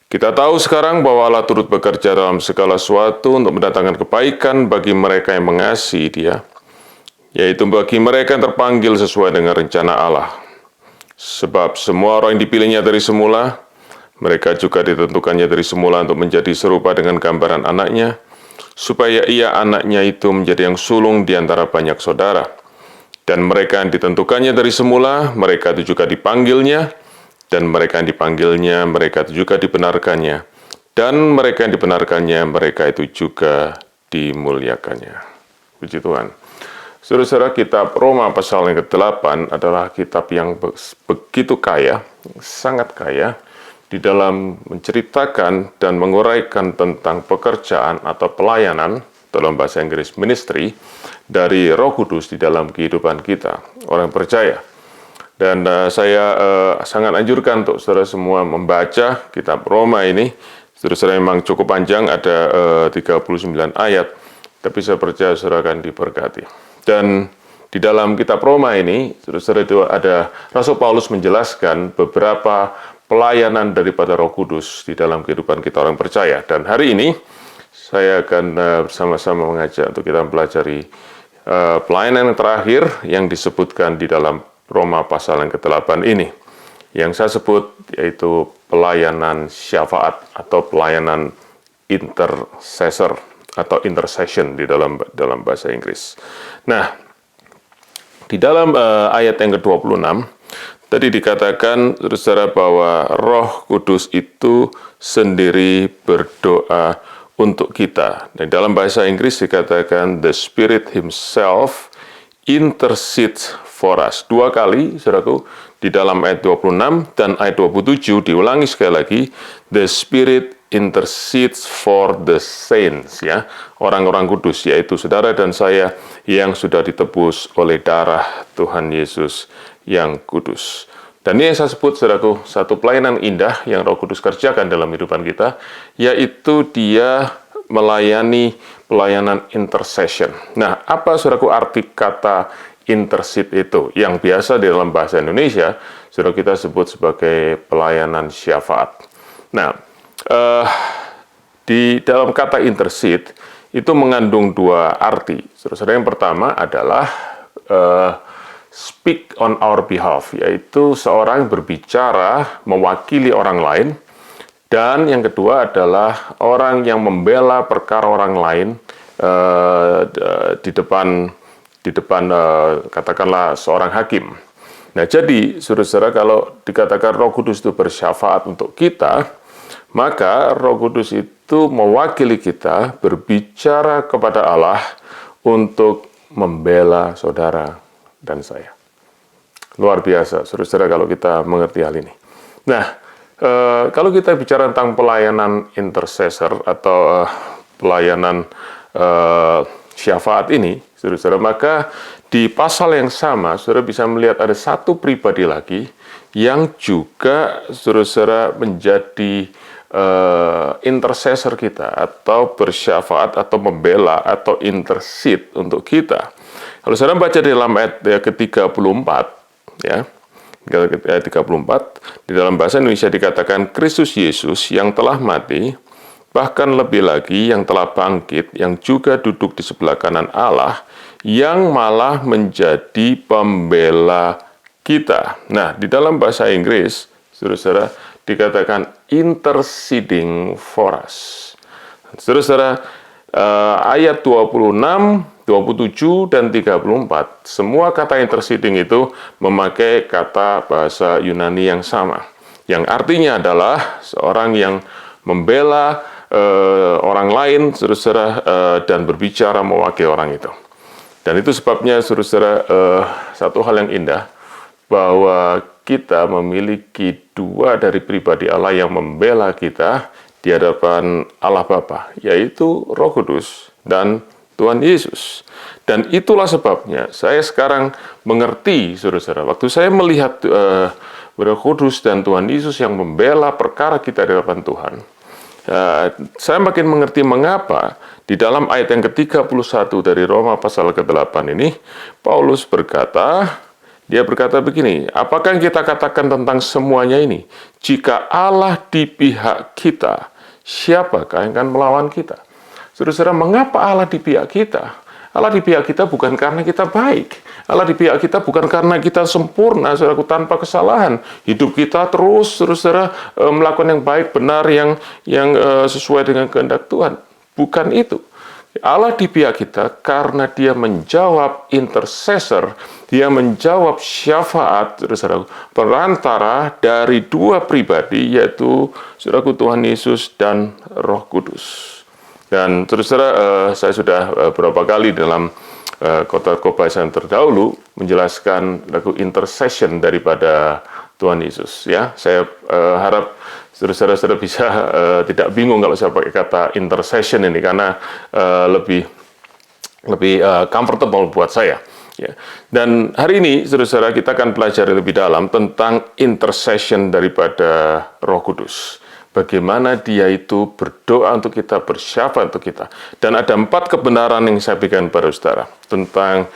Kita tahu sekarang bahwa Allah turut bekerja dalam segala sesuatu untuk mendatangkan kebaikan bagi mereka yang mengasihi Dia, yaitu bagi mereka yang terpanggil sesuai dengan rencana Allah. Sebab semua orang yang dipilihnya dari semula, mereka juga ditentukannya dari semula untuk menjadi serupa dengan gambaran anaknya, supaya ia anaknya itu menjadi yang sulung di antara banyak saudara. Dan mereka yang ditentukannya dari semula, mereka itu juga dipanggilnya, dan mereka yang dipanggilnya, mereka itu juga dibenarkannya, dan mereka yang dibenarkannya, mereka itu juga dimuliakannya. Puji Tuhan. Saudara-saudara, kitab Roma pasal yang ke-8 adalah kitab yang begitu kaya, sangat kaya, di dalam menceritakan dan menguraikan tentang pekerjaan atau pelayanan, dalam bahasa Inggris ministry, dari Roh Kudus di dalam kehidupan kita, orang percaya. Dan saya sangat anjurkan untuk saudara semua membaca kitab Roma ini. Saudara-saudara memang cukup panjang, ada 39 ayat, tapi saya percaya saudara akan diberkati. Dan di dalam kitab Roma ini, saudara-saudara, itu ada Rasul Paulus menjelaskan beberapa pelayanan daripada Roh Kudus di dalam kehidupan kita orang percaya. Dan hari ini, saya akan bersama-sama mengajak untuk kita mempelajari pelayanan yang terakhir yang disebutkan di dalam Roma pasal yang ke-8 ini. Yang saya sebut yaitu pelayanan syafaat atau pelayanan intercessor atau intercession di dalam bahasa Inggris. Nah, di dalam ayat yang ke-26 tadi dikatakan saudara bahwa Roh Kudus itu sendiri berdoa untuk kita. Dan dalam bahasa Inggris dikatakan the Spirit Himself intercedes for us. Dua kali, saudaraku, di dalam ayat 26 dan ayat 27 diulangi sekali lagi, the Spirit intercedes for the saints, ya, orang-orang kudus, yaitu saudara dan saya yang sudah ditebus oleh darah Tuhan Yesus yang kudus. Dan ini yang saya sebut, saudaraku, satu pelayanan indah yang Roh Kudus kerjakan dalam kehidupan kita, yaitu Dia melayani pelayanan intercession. Nah, apa, saudaraku, arti kata intercede itu? Yang biasa di dalam bahasa Indonesia, saudara, kita sebut sebagai pelayanan syafaat. Nah, di dalam kata intercede itu mengandung dua arti. Saudara, yang pertama adalah speak on our behalf, yaitu seorang berbicara mewakili orang lain. Dan yang kedua adalah orang yang membela perkara orang lain di depan katakanlah seorang hakim. Nah, jadi saudara-saudara, kalau dikatakan Roh Kudus itu bersyafaat untuk kita, maka Roh Kudus itu mewakili kita berbicara kepada Allah untuk membela saudara dan saya. Luar biasa, saudara-saudara, kalau kita mengerti hal ini. Nah, kalau kita bicara tentang pelayanan intercessor atau pelayanan syafaat ini, saudara-saudara, maka di pasal yang sama, saudara bisa melihat ada satu pribadi lagi yang juga, saudara-saudara, menjadi intercessor kita, atau bersyafaat, atau membela, atau intercede untuk kita. Kalau saudara baca di dalam ayat ke-34, ya, ayat 34, di dalam bahasa Indonesia dikatakan, Kristus Yesus yang telah mati, bahkan lebih lagi yang telah bangkit, yang juga duduk di sebelah kanan Allah, yang malah menjadi pembela kita. Nah, di dalam bahasa Inggris, saudara-saudara, dikatakan interceding for us. Saudara-saudara, ayat 26, 27, dan 34, semua kata interceding itu memakai kata bahasa Yunani yang sama, yang artinya adalah seorang yang membela orang lain, saudara-saudara, dan berbicara mewakili orang itu. Dan itu sebabnya, saudara-saudara, satu hal yang indah, bahwa kita memiliki dua dari pribadi Allah yang membela kita di hadapan Allah Bapa, yaitu Roh Kudus dan Tuhan Yesus. Dan itulah sebabnya saya sekarang mengerti, saudara-saudara, waktu saya melihat Roh Kudus dan Tuhan Yesus yang membela perkara kita di hadapan Tuhan, saya makin mengerti mengapa di dalam ayat yang ke-31 dari Roma pasal ke-8 ini, Paulus berkata, dia berkata begini, apakah yang kita katakan tentang semuanya ini? Jika Allah di pihak kita, siapakah yang akan melawan kita? Saudara-saudara, mengapa Allah di pihak kita? Allah di pihak kita bukan karena kita baik. Allah di pihak kita bukan karena kita sempurna, saudaraku, tanpa kesalahan. Hidup kita terus, saudara, melakukan yang baik, benar, yang sesuai dengan kehendak Tuhan. Bukan itu. Allah di pihak kita karena Dia menjawab intercessor, Dia menjawab syafaat, saudara, perantara dari dua pribadi, yaitu saudaraku Tuhan Yesus dan Roh Kudus. Dan saudara, saya sudah beberapa kali dalam khotbah saya terdahulu menjelaskan lagu intercession daripada Tuhan Yesus. Ya, saya harap saudara-saudara bisa tidak bingung kalau saya pakai kata intercession ini, karena lebih comfortable buat saya. Ya. Dan hari ini, saudara-saudara, kita akan pelajari lebih dalam tentang intercession daripada Roh Kudus. Bagaimana Dia itu berdoa untuk kita, bersyafaat untuk kita. Dan ada 4 kebenaran yang saya berikan pada saudara tentang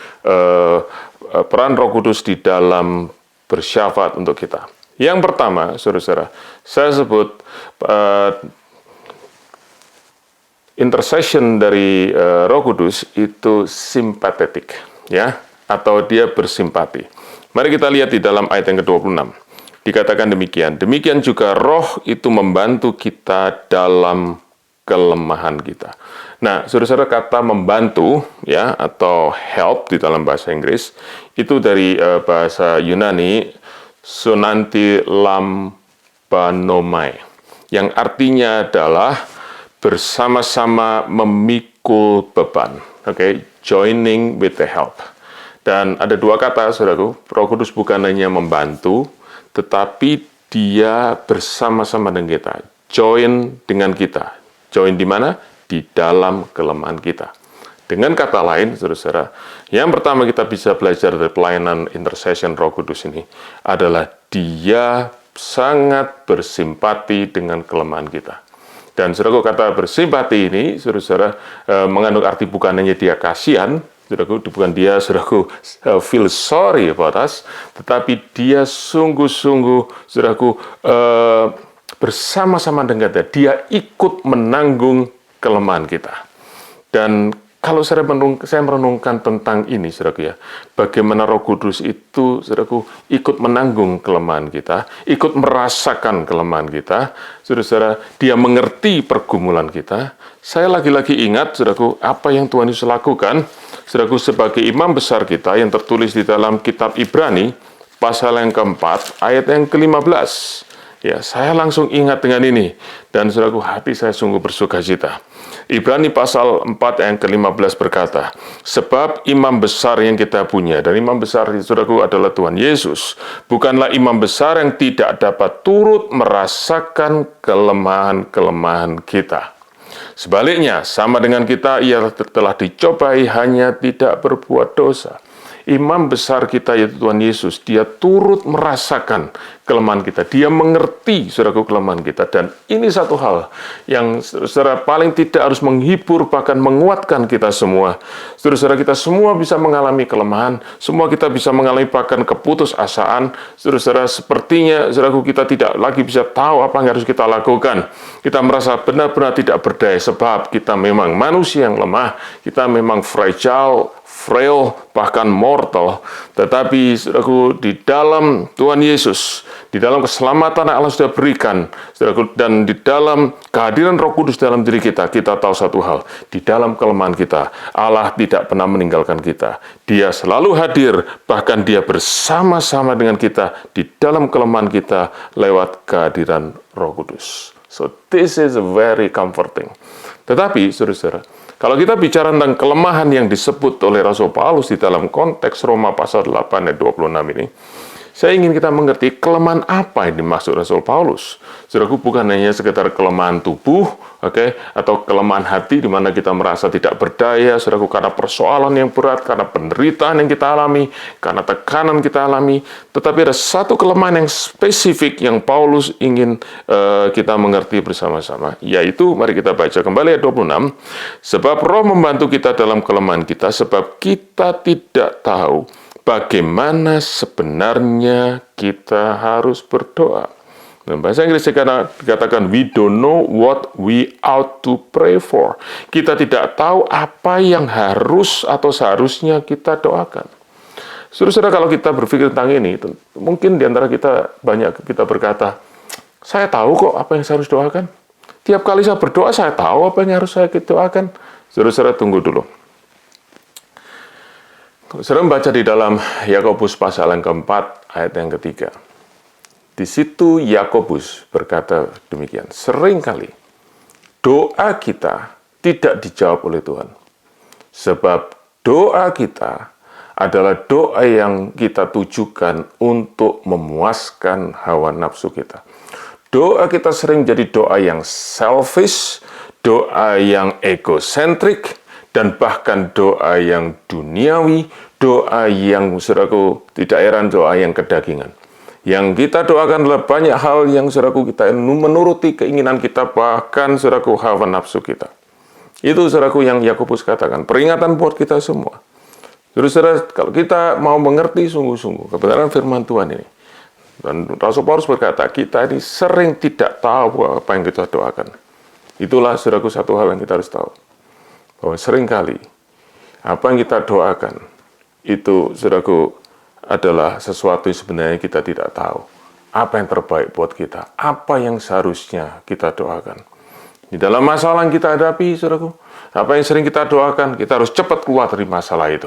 peran Roh Kudus di dalam bersyafaat untuk kita. Yang pertama, saudara-saudara, saya sebut intercession dari Roh Kudus itu simpatetik, ya, atau dia bersimpati. Mari kita lihat di dalam ayat yang ke-26. Dikatakan demikian, demikian juga Roh itu membantu kita dalam kelemahan kita. Nah, saudara-saudara, kata membantu, ya, atau help di dalam bahasa Inggris, itu dari bahasa Yunani, sonanti lambanomai, yang artinya adalah bersama-sama memikul beban. Joining with the help. Dan ada 2 kata, saudaraku, Roh Kudus bukan hanya membantu, tetapi Dia bersama-sama dengan kita, join dengan kita. Join di mana? Di dalam kelemahan kita. Dengan kata lain, saudara-saudara, yang pertama kita bisa belajar dari pelayanan intercession Roh Kudus ini adalah Dia sangat bersimpati dengan kelemahan kita. Dan saudaraku, kata bersimpati ini, saudara-saudara, mengandung arti bukan hanya Dia kasihan, saudaraku, bukan Dia, saudaraku, feel sorry about us, tetapi Dia sungguh-sungguh, saudaraku, bersama-sama dengan kita. Dia ikut menanggung kelemahan kita. Dan kalau saya merenungkan tentang ini, saudaraku, ya, bagaimana Roh Kudus itu, saudaraku, ikut menanggung kelemahan kita, ikut merasakan kelemahan kita, saudara-saudara, Dia mengerti pergumulan kita. Saya lagi-lagi ingat, saudaraku, apa yang Tuhan Yesus lakukan, saudaraku, sebagai imam besar kita yang tertulis di dalam kitab Ibrani, pasal yang ke-4, ayat yang ke-15. Ya, saya langsung ingat dengan ini, dan saudaraku, hati saya sungguh bersukacita. Ibrani pasal 4 yang ke-15 berkata, sebab imam besar yang kita punya, dan imam besar itu, saudaraku, adalah Tuhan Yesus, bukanlah imam besar yang tidak dapat turut merasakan kelemahan-kelemahan kita. Sebaliknya, sama dengan kita, ia telah dicobai, hanya tidak berbuat dosa. Imam besar kita, yaitu Tuhan Yesus, Dia turut merasakan kelemahan kita. Dia mengerti, saudaraku, kelemahan kita. Dan ini satu hal yang secara paling tidak harus menghibur, bahkan menguatkan kita semua. Saudara-saudara, kita semua bisa mengalami kelemahan. Semua kita bisa mengalami bahkan keputusasaan. Saudara-saudara, sepertinya, saudaraku, kita tidak lagi bisa tahu apa yang harus kita lakukan. Kita merasa benar-benar tidak berdaya, sebab kita memang manusia yang lemah. Kita memang fragile, frail, bahkan mortal. Tetapi, saudaraku, di dalam Tuhan Yesus, di dalam keselamatan yang Allah sudah berikan, saudaraku, dan di dalam kehadiran Roh Kudus dalam diri kita, kita tahu satu hal, di dalam kelemahan kita, Allah tidak pernah meninggalkan kita. Dia selalu hadir, bahkan Dia bersama-sama dengan kita di dalam kelemahan kita lewat kehadiran Roh Kudus. So this is very comforting. Tetapi, saudara-saudara, kalau kita bicara tentang kelemahan yang disebut oleh Rasul Paulus di dalam konteks Roma pasal 8 ayat 26 ini, saya ingin kita mengerti kelemahan apa yang dimaksud Rasul Paulus. Saudaraku, bukan hanya sekedar kelemahan tubuh, atau kelemahan hati di mana kita merasa tidak berdaya, saudaraku, karena persoalan yang berat, karena penderitaan yang kita alami, karena tekanan kita alami. Tetapi ada satu kelemahan yang spesifik yang Paulus ingin kita mengerti bersama-sama, yaitu, mari kita baca kembali ayat 26, sebab Roh membantu kita dalam kelemahan kita, sebab kita tidak tahu bagaimana sebenarnya kita harus berdoa. Dalam bahasa Inggris dikatakan, we don't know what we ought to pray for. Kita tidak tahu apa yang harus atau seharusnya kita doakan. Saudara-saudara, kalau kita berpikir tentang ini, mungkin di antara kita banyak kita berkata, saya tahu kok apa yang saya harus doakan. Tiap kali saya berdoa, saya tahu apa yang harus saya doakan. Saudara-saudara, tunggu dulu. Saudara membaca di dalam Yakobus pasal yang keempat, ayat yang ketiga. Di situ Yakobus berkata demikian, seringkali doa kita tidak dijawab oleh Tuhan. Sebab doa kita adalah doa yang kita tujukan untuk memuaskan hawa nafsu kita. Doa kita sering jadi doa yang selfish, doa yang egosentrik, dan bahkan doa yang duniawi, doa yang, saudaraku, tidak heran doa yang kedagingan. Yang kita doakan adalah banyak hal yang, saudaraku, kita menuruti keinginan kita, bahkan, saudaraku, hawa nafsu kita. Itu, saudaraku, yang Yakobus katakan, peringatan buat kita semua. Saudara-saudara, kalau kita mau mengerti sungguh-sungguh kebenaran firman Tuhan ini, dan Rasul Paulus berkata, kita ini sering tidak tahu apa yang kita doakan. Itulah, saudaraku, satu hal yang kita harus tahu. Bahwa seringkali apa yang kita doakan itu, saudaraku, adalah sesuatu yang sebenarnya kita tidak tahu. Apa yang terbaik buat kita, apa yang seharusnya kita doakan. Di dalam masalah yang kita hadapi, saudaraku, apa yang sering kita doakan, kita harus cepat keluar dari masalah itu.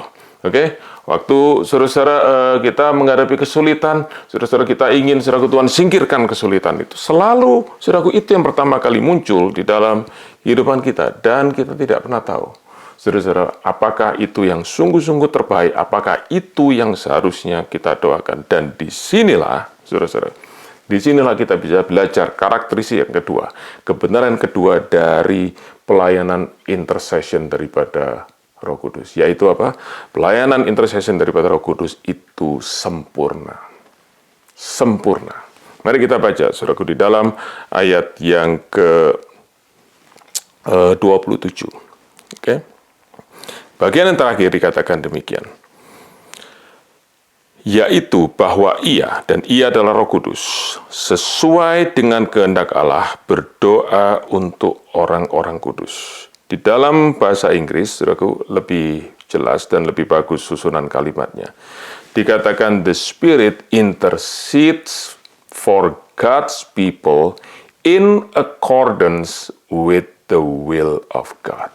Waktu saudara-saudara kita menghadapi kesulitan, saudara-saudara kita ingin, saudaraku, Tuhan singkirkan kesulitan itu. Selalu, saudaraku, itu yang pertama kali muncul di dalam kehidupan kita, dan kita tidak pernah tahu, saudara-saudara, apakah itu yang sungguh-sungguh terbaik, apakah itu yang seharusnya kita doakan. Dan disinilah, saudara-saudara, disinilah kita bisa belajar karakteristik yang kedua, kebenaran kedua dari pelayanan intercession daripada Roh Kudus, yaitu apa? Pelayanan intercession daripada Roh Kudus itu sempurna. Sempurna. Mari kita baca, saudaraku, di dalam ayat yang ke-27. Bagian yang terakhir dikatakan demikian. Yaitu bahwa ia, dan ia adalah Roh Kudus, sesuai dengan kehendak Allah, berdoa untuk orang-orang kudus. Di dalam bahasa Inggris, saudaraku, lebih jelas dan lebih bagus susunan kalimatnya. Dikatakan, the Spirit intercedes for God's people in accordance with the will of God.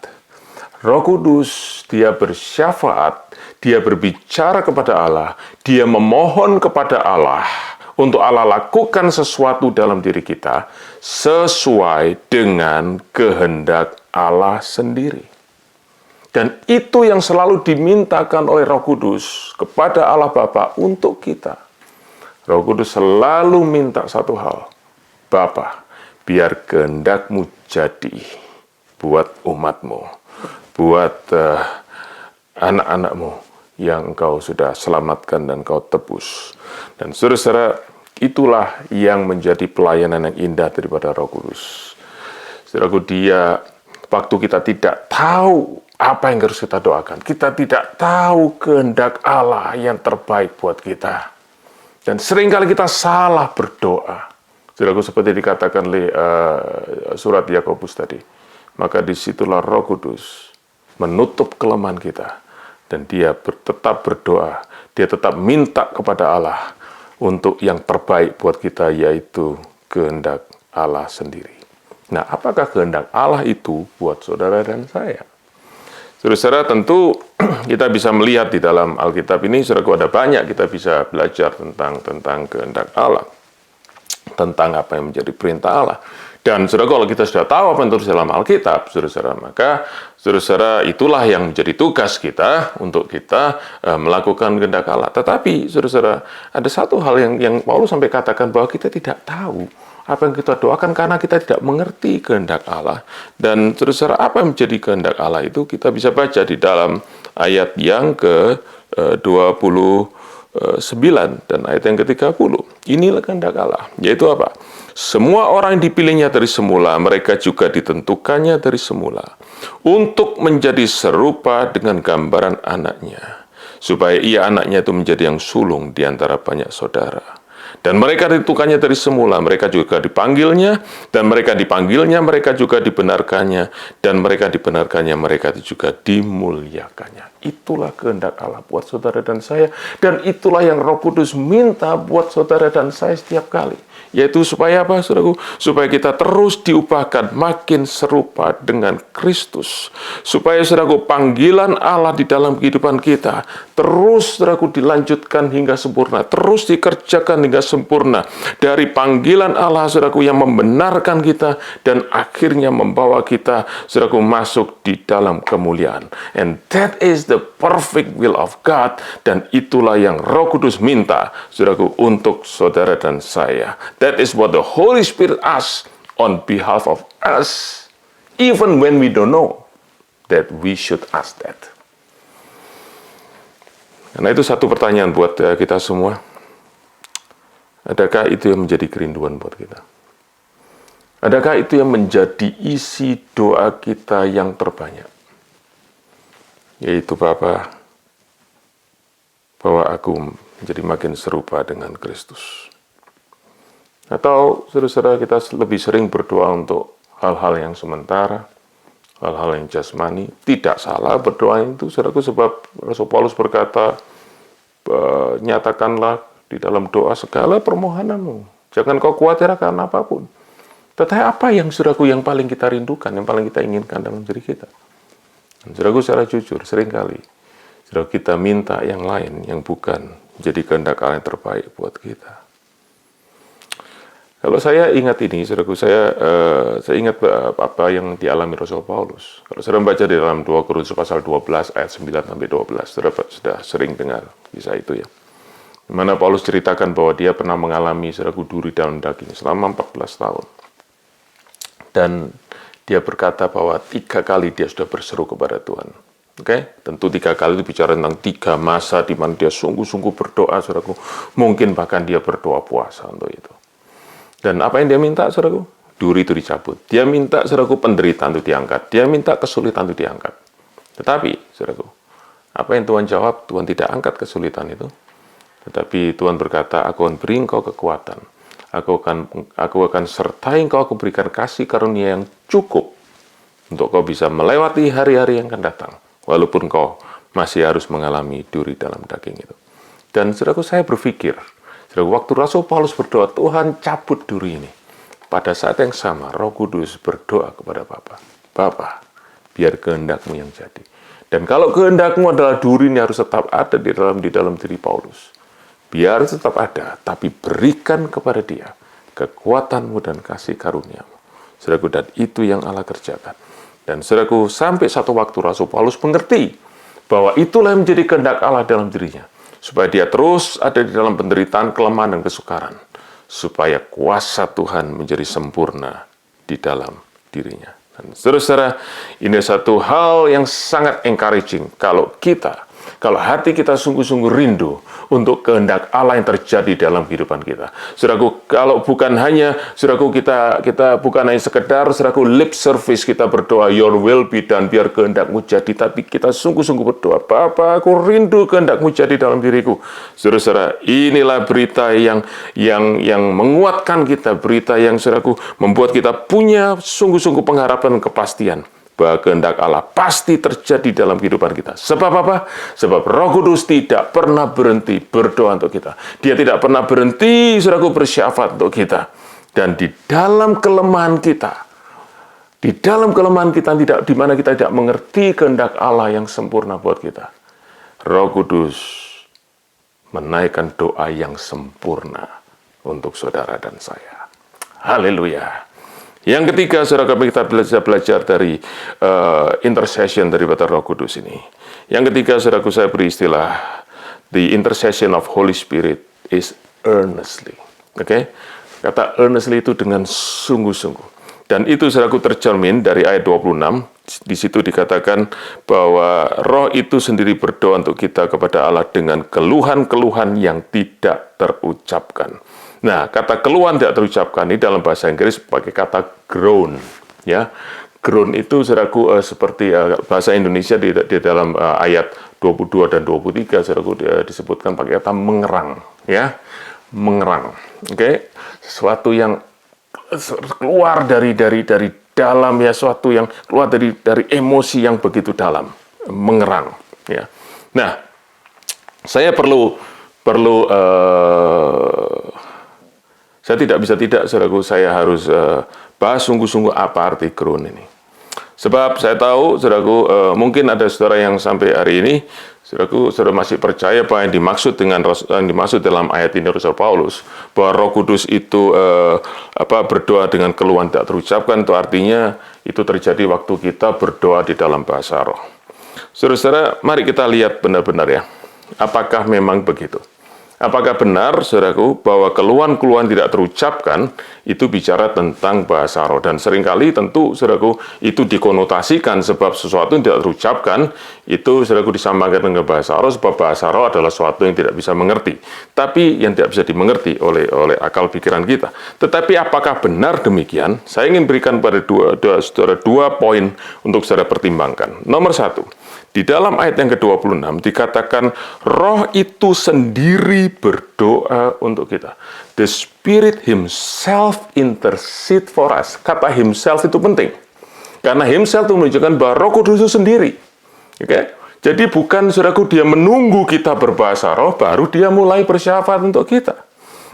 Roh Kudus, dia bersyafaat, dia berbicara kepada Allah, dia memohon kepada Allah untuk Allah lakukan sesuatu dalam diri kita sesuai dengan kehendak Allah sendiri. Dan itu yang selalu dimintakan oleh Roh Kudus kepada Allah Bapa untuk kita. Roh Kudus selalu minta satu hal, Bapa, biar kehendak-Mu jadi buat umat-Mu, buat anak-anak-Mu yang Engkau sudah selamatkan dan Engkau tebus. Dan saudara-saudara, itulah yang menjadi pelayanan yang indah daripada Roh Kudus. Saudaraku, dia, waktu kita tidak tahu apa yang harus kita doakan, kita tidak tahu kehendak Allah yang terbaik buat kita. Dan seringkali kita salah berdoa. Saudaraku, seperti dikatakan surat Yakobus tadi, maka disitulah Roh Kudus menutup kelemahan kita. Dan dia tetap berdoa, dia tetap minta kepada Allah untuk yang terbaik buat kita, yaitu kehendak Allah sendiri. Nah, apakah kehendak Allah itu buat saudara dan saya? Saudara, tentu kita bisa melihat di dalam Alkitab ini, saudaraku, ada banyak kita bisa belajar tentang kehendak Allah, tentang apa yang menjadi perintah Allah. Dan saudara, kalau kita sudah tahu apa yang tertulis dalam Alkitab, saudara, maka saudara, itulah yang menjadi tugas kita untuk kita melakukan kehendak Allah. Tetapi saudara, ada satu hal yang Paulus sampai katakan bahwa kita tidak tahu apa yang kita doakan karena kita tidak mengerti kehendak Allah. Dan saudara, apa yang menjadi kehendak Allah itu kita bisa baca di dalam ayat yang ke-29 dan ayat yang ke-30. Inilah kehendak Allah, yaitu apa? Semua orang yang dipilihnya dari semula, mereka juga ditentukannya dari semula untuk menjadi serupa dengan gambaran anaknya, supaya ia anaknya itu menjadi yang sulung di antara banyak saudara. Dan mereka ditentukannya dari semula, mereka juga dipanggilnya, dan mereka dipanggilnya, mereka juga dibenarkannya, dan mereka dibenarkannya, mereka itu juga dimuliakannya. Itulah kehendak Allah buat saudara dan saya, dan itulah yang Roh Kudus minta buat saudara dan saya setiap kali. Yaitu supaya apa, saudaraku? Supaya kita terus diubahkan makin serupa dengan Kristus. Supaya, saudaraku, panggilan Allah di dalam kehidupan kita terus, saudaraku, dilanjutkan hingga sempurna. Terus dikerjakan hingga sempurna. Dari panggilan Allah, saudaraku, yang membenarkan kita dan akhirnya membawa kita, saudaraku, masuk di dalam kemuliaan. And that is the perfect will of God. Dan itulah yang Roh Kudus minta, saudaraku, untuk saudara dan saya. That is what the Holy Spirit asks on behalf of us, even when we don't know that we should ask that. Karena itu satu pertanyaan buat kita semua. Adakah itu yang menjadi kerinduan buat kita? Adakah itu yang menjadi isi doa kita yang terbanyak? Yaitu, Bapa, bahwa aku menjadi makin serupa dengan Kristus. Atau saudara-saudara, kita lebih sering berdoa untuk hal-hal yang sementara, hal-hal yang jasmani. Tidak salah berdoa itu, saudaraku, sebab Rasul Paulus berkata, nyatakanlah di dalam doa segala permohonanmu. Jangan kau khawatir akan apapun. Tetapi apa yang, saudaraku, yang paling kita rindukan, yang paling kita inginkan dalam diri kita? Dan, saudaraku, secara jujur, seringkali saudaraku, kita minta yang lain, yang bukan menjadi kehendak Allah yang terbaik buat kita. Kalau saya ingat ini, saudaraku, saya ingat apa yang dialami Rasul Paulus. Kalau saudara membaca di dalam 2 Korintus pasal 12 ayat 9-12, saudara sudah sering dengar kisah itu ya. Di mana Paulus ceritakan bahwa dia pernah mengalami, saudaraku, duri dalam daging selama 14 tahun. Dan dia berkata bahwa 3 kali dia sudah berseru kepada Tuhan. Oke, tentu 3 kali itu bicara tentang 3 masa di mana dia sungguh-sungguh berdoa, saudaraku. Mungkin bahkan dia berdoa puasa untuk itu. Dan apa yang dia minta, saudaraku? Duri itu dicabut. Dia minta, saudaraku, penderitaan itu diangkat. Dia minta kesulitan itu diangkat. Tetapi, saudaraku, apa yang Tuhan jawab? Tuhan tidak angkat kesulitan itu. Tetapi Tuhan berkata, aku akan beri engkau kekuatan. Aku akan sertai engkau, aku berikan kasih karunia yang cukup untuk kau bisa melewati hari-hari yang akan datang. Walaupun kau masih harus mengalami duri dalam daging itu. Dan, saudaraku, saya berpikir, waktu Rasul Paulus berdoa, Tuhan cabut duri ini. Pada saat yang sama, Roh Kudus berdoa kepada Bapa. Bapa, biar kehendakmu yang jadi. Dan kalau kehendakmu adalah duri ini harus tetap ada di dalam diri Paulus. Biar tetap ada, tapi berikan kepada dia kekuatanmu dan kasih karuniamu. Saudaraku, dan itu yang Allah kerjakan. Dan saudaraku, sampai satu waktu Rasul Paulus mengerti bahwa itulah yang menjadi kehendak Allah dalam dirinya. Supaya dia terus ada di dalam penderitaan, kelemahan, dan kesukaran. Supaya kuasa Tuhan menjadi sempurna di dalam dirinya. Dan saudara-saudara, ini satu hal yang sangat encouraging. Kalau hati kita sungguh-sungguh rindu untuk kehendak Allah yang terjadi dalam kehidupan kita. Saudaraku, kalau bukan hanya, saudaraku, kita bukan hanya sekedar, saudaraku, lip service kita berdoa, your will be done, biar kehendakmu jadi, tapi kita sungguh-sungguh berdoa, Bapa, aku rindu kehendakmu jadi dalam diriku. Saudara-saudara, inilah berita yang menguatkan kita, berita yang, saudaraku, membuat kita punya sungguh-sungguh pengharapan dan kepastian bahwa kehendak Allah pasti terjadi dalam kehidupan kita. Sebab apa? Sebab Roh Kudus tidak pernah berhenti berdoa untuk kita. Dia tidak pernah berhenti, saudaraku, bersyafaat untuk kita. Dan di dalam kelemahan kita, di mana kita tidak mengerti kehendak Allah yang sempurna buat kita, Roh Kudus menaikkan doa yang sempurna untuk saudara dan saya. Haleluya. Yang ketiga, saudara, kita belajar dari intercession daripada Roh Kudus ini. Yang ketiga, saudaraku, saya beri istilah the intercession of Holy Spirit is earnestly. Oke? Kata earnestly itu dengan sungguh-sungguh. Dan itu, saudaraku, tercermin dari ayat 26. Di situ dikatakan bahwa Roh itu sendiri berdoa untuk kita kepada Allah dengan keluhan-keluhan yang tidak terucapkan. Nah, kata keluhan tidak terucapkan ini dalam bahasa Inggris pakai kata groan, ya. Groan itu, saudaraku, seperti bahasa Indonesia di dalam ayat 22 dan 23, saudaraku, disebutkan pakai kata mengerang, ya. Mengerang. Oke. Sesuatu yang keluar dari dalam, ya, suatu yang keluar dari emosi yang begitu dalam, mengerang, ya. Nah, saya perlu saya tidak bisa tidak, saudaraku, saya harus bahas sungguh-sungguh apa arti groan ini. Sebab saya tahu, saudaraku, mungkin ada saudara yang sampai hari ini, saudaraku, saudara masih percaya bahwa yang dimaksud dalam ayat ini Rasul Paulus, bahwa Roh Kudus itu berdoa dengan keluhan tidak terucapkan, itu artinya itu terjadi waktu kita berdoa di dalam bahasa roh. Saudara-saudara, mari kita lihat benar-benar, ya, apakah memang begitu. Apakah benar, saudaraku, bahwa keluhan-keluhan tidak terucapkan itu bicara tentang bahasa roh? Dan seringkali tentu, saudaraku, itu dikonotasikan sebab sesuatu yang tidak terucapkan, itu, saudaraku, disamakan dengan bahasa roh, sebab bahasa roh adalah sesuatu yang tidak bisa mengerti. Tapi yang tidak bisa dimengerti oleh akal pikiran kita. Tetapi apakah benar demikian? Saya ingin berikan pada dua poin untuk saudara pertimbangkan. Nomor satu, di dalam ayat yang ke-26 dikatakan Roh itu sendiri berdoa untuk kita. The Spirit Himself intercede for us. Kata Himself itu penting. Karena Himself itu menunjukkan bahwa Roh Kudus itu sendiri. Oke? Jadi bukan, saudaraku, dia menunggu kita berbahasa roh, baru dia mulai bersyafaat untuk kita.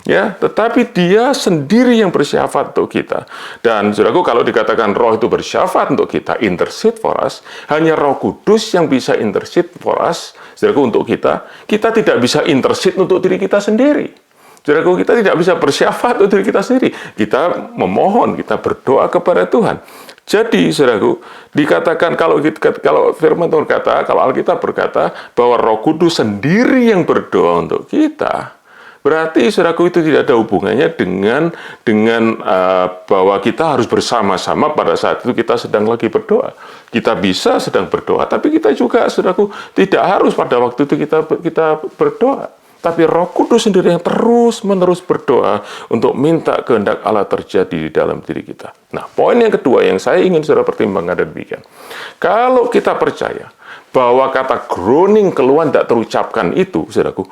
Ya, tetapi dia sendiri yang bersyafaat untuk kita. Dan saudaraku, kalau dikatakan roh itu bersyafaat untuk kita, intercede for us, hanya Roh Kudus yang bisa intercede for us, saudaraku, untuk kita. Kita tidak bisa intercede untuk diri kita sendiri. Saudaraku, kita tidak bisa bersyafaat untuk diri kita sendiri. Kita memohon, kita berdoa kepada Tuhan. Jadi, saudaraku, dikatakan kalau firman Tuhan berkata, kalau Alkitab berkata bahwa Roh Kudus sendiri yang berdoa untuk kita, berarti, saudaraku, itu tidak ada hubungannya dengan bahwa kita harus bersama-sama pada saat itu kita sedang lagi berdoa. Kita bisa sedang berdoa, tapi kita juga, saudaraku, tidak harus pada waktu itu kita berdoa. Tapi Roh Kudus sendiri yang terus-menerus berdoa untuk minta kehendak Allah terjadi di dalam diri kita. Nah, poin yang kedua yang saya ingin saudara pertimbangkan adalah demikian. Kalau kita percaya bahwa kata groaning, keluhan tidak terucapkan itu, saudaraku,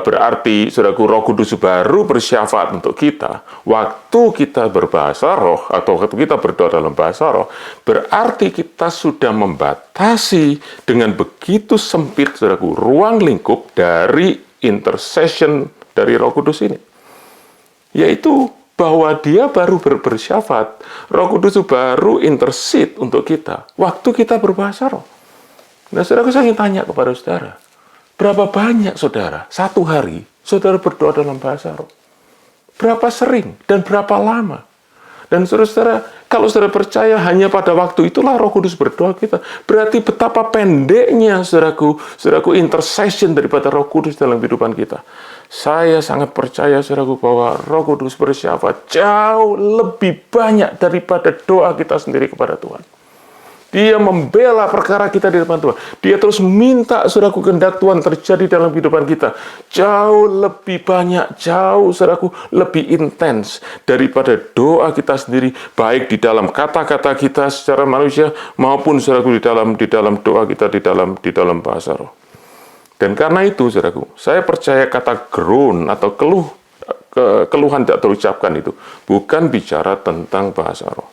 berarti, saudaraku, Roh Kudus baru bersyafaat untuk kita waktu kita berbahasa roh atau waktu kita berdoa dalam bahasa roh, berarti kita sudah membatasi dengan begitu sempit, saudaraku, ruang lingkup dari intercession dari Roh Kudus ini, yaitu bahwa dia baru bersyafaat, Roh Kudus baru intercede untuk kita waktu kita berbahasa roh. Nah, saudara, saya ingin tanya kepada saudara, berapa banyak saudara satu hari saudara berdoa dalam bahasa roh? Berapa sering dan berapa lama? Dan saudara, kalau saudara percaya hanya pada waktu itulah Roh Kudus berdoa kita, berarti betapa pendeknya, saudaraku, intercession daripada Roh Kudus dalam kehidupan kita. Saya sangat percaya, saudaraku, bahwa Roh Kudus bersyafaat jauh lebih banyak daripada doa kita sendiri kepada Tuhan. Dia membela perkara kita di depan Tuhan. Dia terus minta, saudaraku, kehendak Tuhan terjadi dalam kehidupan kita. Jauh lebih banyak, saudaraku, lebih intens daripada doa kita sendiri, baik di dalam kata-kata kita secara manusia maupun, saudaraku, di dalam doa kita di dalam bahasa roh. Dan karena itu, saudaraku, saya percaya kata groan atau keluhan tidak terucapkan itu bukan bicara tentang bahasa roh.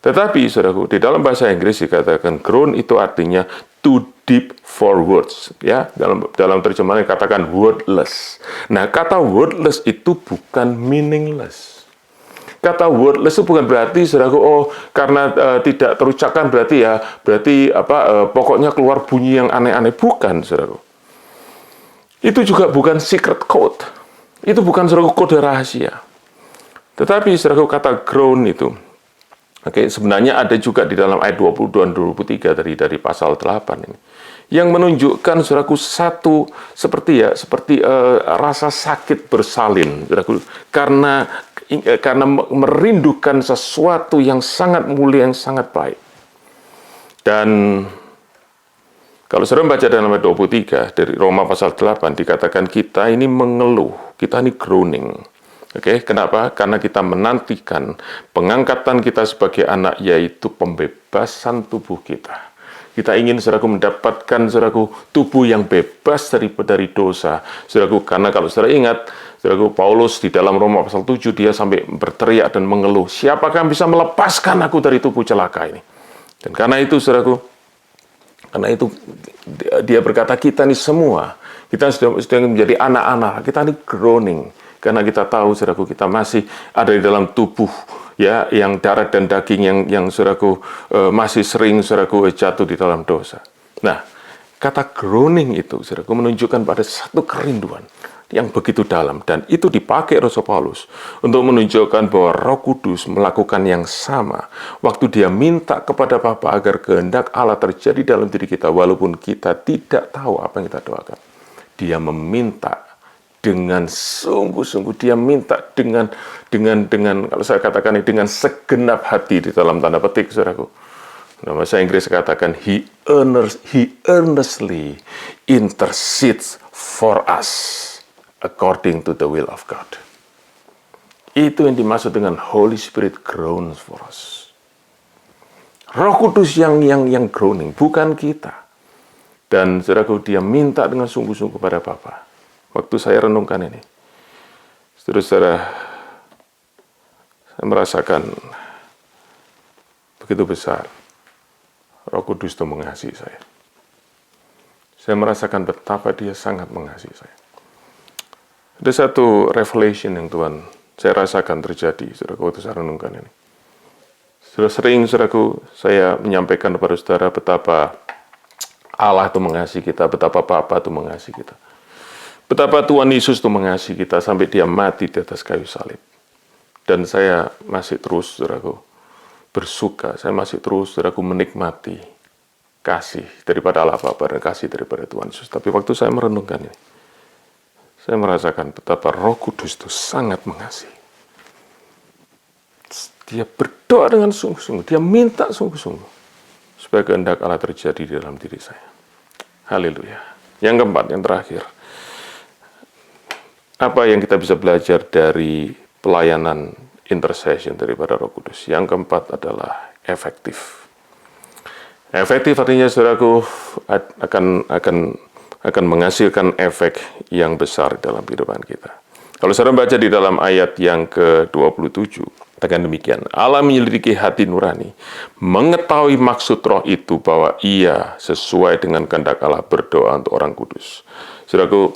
Tetapi, saudaraku, di dalam bahasa Inggris dikatakan groan itu artinya too deep for words. Ya, dalam terjemahan dikatakan wordless. Nah, kata wordless itu bukan meaningless. Kata wordless itu bukan berarti, saudaraku, karena tidak terucapkan berarti pokoknya keluar bunyi yang aneh-aneh. Bukan, saudaraku. Itu juga bukan secret code. Itu bukan, saudaraku, kode rahasia. Tetapi, saudaraku, kata groan itu Oke, sebenarnya ada juga di dalam ayat 22 dan 23 dari pasal 8 ini. Yang menunjukkan saudaraku satu seperti rasa sakit bersalin, saudaraku, karena merindukan sesuatu yang sangat mulia, yang sangat baik. Dan kalau saudara baca dalam ayat 23 dari Roma pasal 8 dikatakan kita ini mengeluh, kita ini groaning. Oke, kenapa? Karena kita menantikan pengangkatan kita sebagai anak, yaitu pembebasan tubuh kita. Kita ingin, saudaraku, mendapatkan, saudaraku, tubuh yang bebas dari dosa. Saudaraku, karena kalau saudara ingat, saudaraku, Paulus di dalam Roma pasal 7, dia sampai berteriak dan mengeluh, siapakah yang bisa melepaskan aku dari tubuh celaka ini? Dan karena itu, saudaraku, dia berkata, kita ini semua, kita sudah menjadi anak-anak, kita ini groaning. Karena kita tahu, saudaraku, kita masih ada di dalam tubuh, ya, yang darah dan daging yang saudaraku masih sering, saudaraku, jatuh di dalam dosa. Nah, kata groaning itu, saudaraku, menunjukkan pada satu kerinduan yang begitu dalam. Dan itu dipakai Rasul Paulus untuk menunjukkan bahwa Roh Kudus melakukan yang sama. Waktu dia minta kepada Bapa agar kehendak Allah terjadi dalam diri kita, walaupun kita tidak tahu apa yang kita doakan. Dia meminta dengan sungguh-sungguh, dia minta dengan kalau saya katakan ini dengan segenap hati di dalam tanda petik, saudaraku. Nama bahasa Inggris katakan he earnestly intercedes for us according to the will of God. Itu yang dimaksud dengan Holy Spirit groans for us. Roh Kudus yang groaning, bukan kita. Dan saudaraku, dia minta dengan sungguh-sungguh pada Bapa. Waktu saya renungkan ini, saudara-saudara, saya merasakan begitu besar Roh Kudus itu mengasihi saya. Saya merasakan betapa dia sangat mengasihi saya. Ada satu revelation yang Tuhan saya rasakan terjadi, saudara, waktu saya renungkan ini. Sudah sering, saudaraku, saya menyampaikan kepada saudara betapa Allah itu mengasihi kita, betapa Bapa itu mengasihi kita. Betapa Tuhan Yesus itu mengasihi kita sampai dia mati di atas kayu salib. Dan saya masih terus, saudaraku, bersuka. Saya masih terus, saudaraku, menikmati kasih daripada Allah Bapa dan kasih daripada Tuhan Yesus. Tapi waktu saya merenungkan ini, saya merasakan betapa Roh Kudus itu sangat mengasihi. Dia berdoa dengan sungguh-sungguh. Dia minta sungguh-sungguh supaya kehendak Allah terjadi di dalam diri saya. Haleluya. Yang keempat, yang terakhir. Apa yang kita bisa belajar dari pelayanan intercession daripada Roh Kudus? Yang keempat adalah efektif. Efektif artinya, saudaraku, akan menghasilkan efek yang besar dalam kehidupan kita. Kalau saudara baca di dalam ayat yang ke-27, katakan demikian, Allah menyelidiki hati nurani, mengetahui maksud roh itu bahwa ia sesuai dengan kehendak Allah berdoa untuk orang kudus. Saudaraku,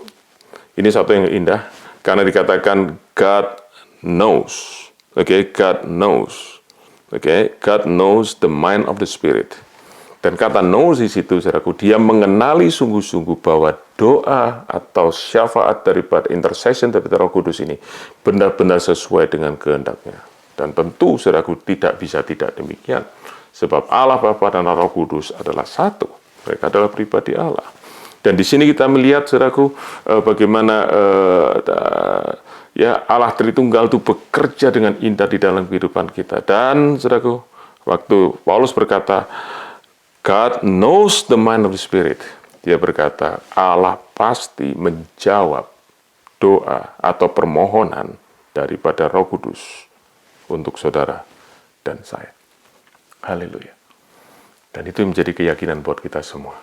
ini satu yang indah, karena dikatakan God knows. Okay, God knows. Okay, God knows the mind of the Spirit. Dan kata knows di situ, saudaraku, dia mengenali sungguh-sungguh bahwa doa atau syafaat daripada intercession daripada Roh Kudus ini benar-benar sesuai dengan kehendaknya. Dan tentu, saudaraku, tidak bisa tidak demikian. Sebab Allah Bapa dan Roh Kudus adalah satu. Mereka adalah pribadi Allah. Dan di sini kita melihat, saudaraku, bagaimana Allah Tritunggal itu bekerja dengan indah di dalam kehidupan kita. Dan, saudaraku, waktu Paulus berkata, God knows the mind of the Spirit. Dia berkata, Allah pasti menjawab doa atau permohonan daripada Roh Kudus untuk saudara dan saya. Haleluya. Dan itu menjadi keyakinan buat kita semua.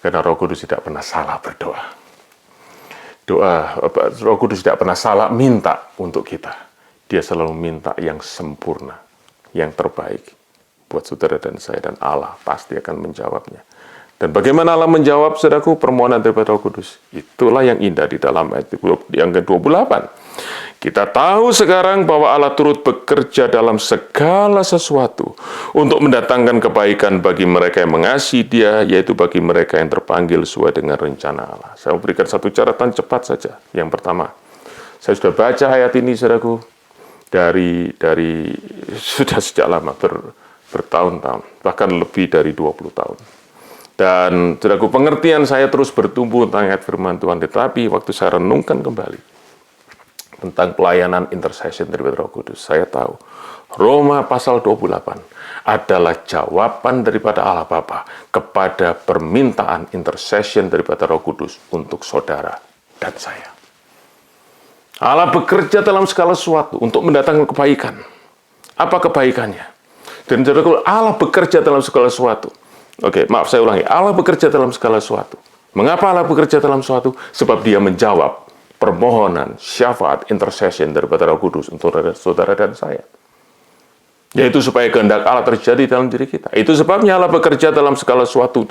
Karena Roh Kudus tidak pernah salah berdoa. Roh Kudus tidak pernah salah minta untuk kita. Dia selalu minta yang sempurna, yang terbaik buat saudara dan saya, dan Allah pasti akan menjawabnya. Dan bagaimana Allah menjawab, saudaraku, permohonan daripada Roh Kudus? Itulah yang indah di dalam ayat yang ke-28. Kita tahu sekarang bahwa Allah turut bekerja dalam segala sesuatu untuk mendatangkan kebaikan bagi mereka yang mengasihi Dia, yaitu bagi mereka yang terpanggil sesuai dengan rencana Allah. Saya memberikan satu catatan cepat saja. Yang pertama, saya sudah baca ayat ini, saudaraku. dari sudah sejak lama, bertahun-tahun, bahkan lebih dari 20 tahun. Dan saudaraku, pengertian saya terus bertumbuh tentang ayat firman Tuhan, tetapi waktu saya renungkan kembali tentang pelayanan intercession dari Roh Kudus, saya tahu Roma pasal 28 adalah jawaban daripada Allah Bapa kepada permintaan intercession daripada Roh Kudus untuk saudara dan saya. Allah bekerja dalam segala sesuatu untuk mendatangkan kebaikan. Apa kebaikannya? Dan saudaraku, Allah bekerja dalam segala sesuatu. Oke, maaf saya ulangi. Allah bekerja dalam segala sesuatu. Mengapa Allah bekerja dalam sesuatu? Sebab Dia menjawab permohonan, syafaat, intercession daripada Roh Kudus untuk saudara dan saya. Yaitu supaya kehendak Allah terjadi dalam diri kita. Itu sebabnya Allah bekerja dalam segala sesuatu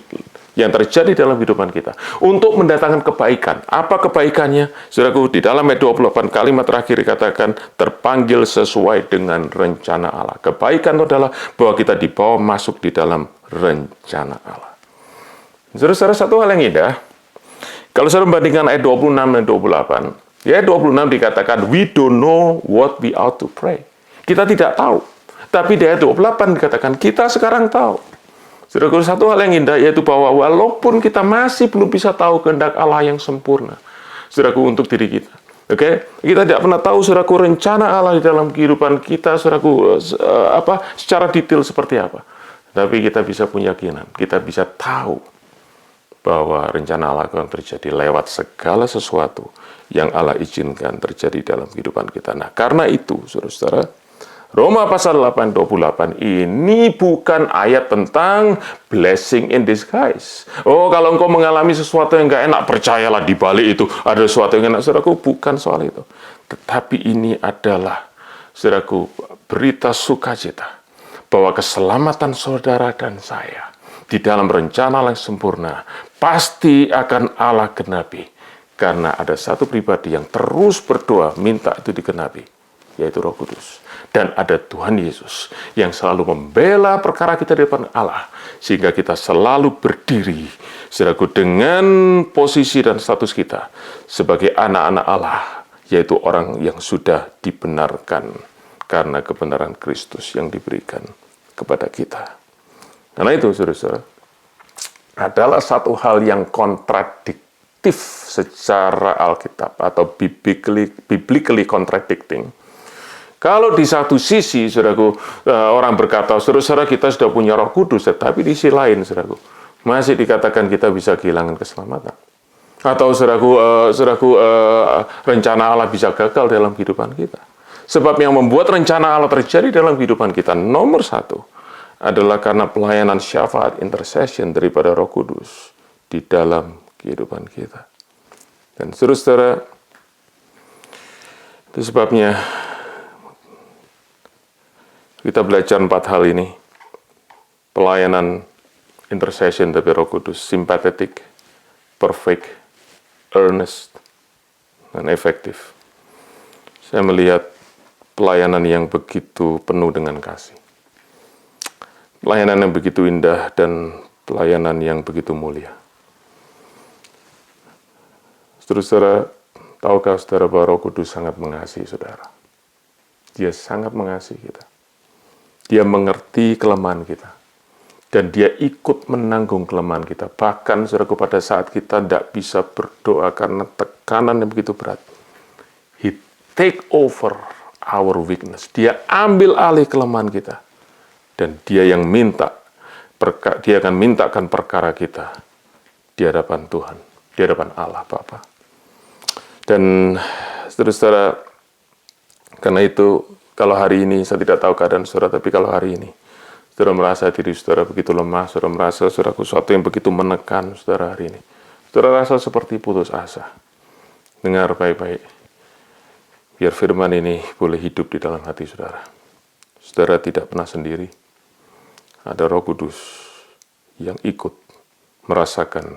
yang terjadi dalam kehidupan kita. Untuk mendatangkan kebaikan. Apa kebaikannya? Saudaraku, di dalam ayat 28 kalimat terakhir dikatakan, terpanggil sesuai dengan rencana Allah. Kebaikan itu adalah bahwa kita dibawa masuk di dalam rencana Allah. Saudara, satu hal yang indah, kalau saya membandingkan ayat 26 dan 28, di ayat 26 dikatakan, we don't know what we ought to pray. Kita tidak tahu. Tapi di ayat 28 dikatakan, kita sekarang tahu. Saudara, satu hal yang indah, yaitu bahwa walaupun kita masih belum bisa tahu kehendak Allah yang sempurna, saudaraku, untuk diri kita. Oke, kita tidak pernah tahu, saudaraku, rencana Allah di dalam kehidupan kita, saudaraku, secara detail seperti apa. Tapi kita bisa punya keyakinan, kita bisa tahu bahwa rencana Allah akan terjadi lewat segala sesuatu yang Allah izinkan terjadi dalam kehidupan kita. Nah, karena itu, saudara-saudara, Roma pasal 8:28 ini bukan ayat tentang blessing in disguise. Oh, kalau engkau mengalami sesuatu yang gak enak, percayalah di balik itu ada sesuatu yang enak. Saudaraku, bukan soal itu. Tetapi ini adalah, saudaraku, berita sukacita bahwa keselamatan saudara dan saya di dalam rencana yang sempurna pasti akan Allah genapi. Karena ada satu pribadi yang terus berdoa minta itu digenapi, yaitu Roh Kudus. Dan ada Tuhan Yesus yang selalu membela perkara kita di depan Allah, sehingga kita selalu berdiri, saudaraku, dengan posisi dan status kita sebagai anak-anak Allah, yaitu orang yang sudah dibenarkan karena kebenaran Kristus yang diberikan kepada kita. Karena itu, saudara-saudara, adalah satu hal yang kontradiktif secara Alkitab atau biblically contradicting. Kalau di satu sisi, saudaraku, orang berkata, saudara-saudara, kita sudah punya Roh Kudus, tetapi di sisi lain, saudaraku, masih dikatakan kita bisa kehilangan keselamatan. Atau, saudaraku, rencana Allah bisa gagal dalam kehidupan kita. Sebab yang membuat rencana Allah terjadi dalam kehidupan kita, nomor satu, adalah karena pelayanan syafaat intercession daripada Roh Kudus di dalam kehidupan kita. Dan saudara-saudara, itu sebabnya kita belajar 4 hal ini. Pelayanan intercession dari Roh Kudus, sympathetic, perfect, earnest, dan efektif. Saya melihat pelayanan yang begitu penuh dengan kasih. Pelayanan yang begitu indah dan pelayanan yang begitu mulia. Saudara-saudara, tahukah saudara bahwa Roh Kudus sangat mengasihi saudara? Dia sangat mengasihi kita. Dia mengerti kelemahan kita. Dan dia ikut menanggung kelemahan kita. Bahkan, saudaraku, pada saat kita tidak bisa berdoa karena tekanan yang begitu berat. He take over our weakness. Dia ambil alih kelemahan kita. Dan dia yang minta, dia akan mintakan perkara kita di hadapan Tuhan. Di hadapan Allah Bapa. Dan, saudara-saudara, karena itu, kalau hari ini, saya tidak tahu keadaan saudara, tapi kalau hari ini, saudara merasa diri saudara begitu lemah, saudara merasa saudaraku sesuatu yang begitu menekan saudara hari ini. Saudara rasa seperti putus asa. Dengar baik-baik. Biar firman ini boleh hidup di dalam hati saudara. Saudara tidak pernah sendiri. Ada Roh Kudus yang ikut merasakan,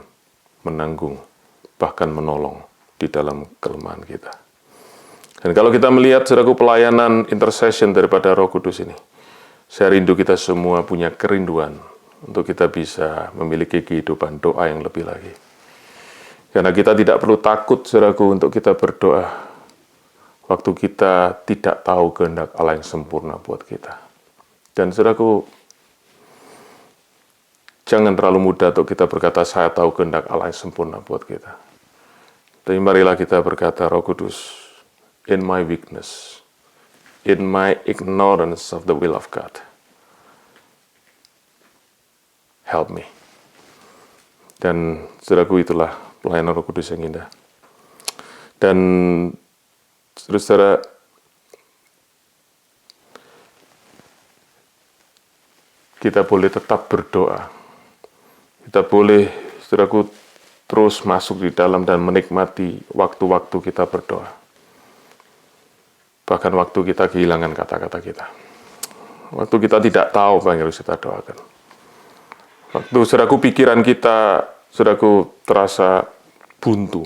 menanggung, bahkan menolong di dalam kelemahan kita. Dan kalau kita melihat, saudaraku, pelayanan intercession daripada Roh Kudus ini, saya rindu kita semua punya kerinduan untuk kita bisa memiliki kehidupan doa yang lebih lagi. Karena kita tidak perlu takut, saudaraku, untuk kita berdoa. waktu kita tidak tahu kehendak Allah yang sempurna buat kita. Dan saudaraku, jangan terlalu mudah untuk kita berkata, saya tahu kehendak Allah yang sempurna buat kita. Tapi marilah kita berkata, Roh Kudus, in my weakness, in my ignorance of the will of God, help me. Dan saudaraku, itulah pelayanan Roh Kudus yang indah. Dan saudara, kita boleh tetap berdoa. Kita boleh, saudaraku, terus masuk di dalam dan menikmati waktu-waktu kita berdoa. Bahkan waktu kita kehilangan kata-kata kita. Waktu kita tidak tahu apa yang harus kita doakan. Waktu, saudaraku, pikiran kita, saudaraku, terasa buntu.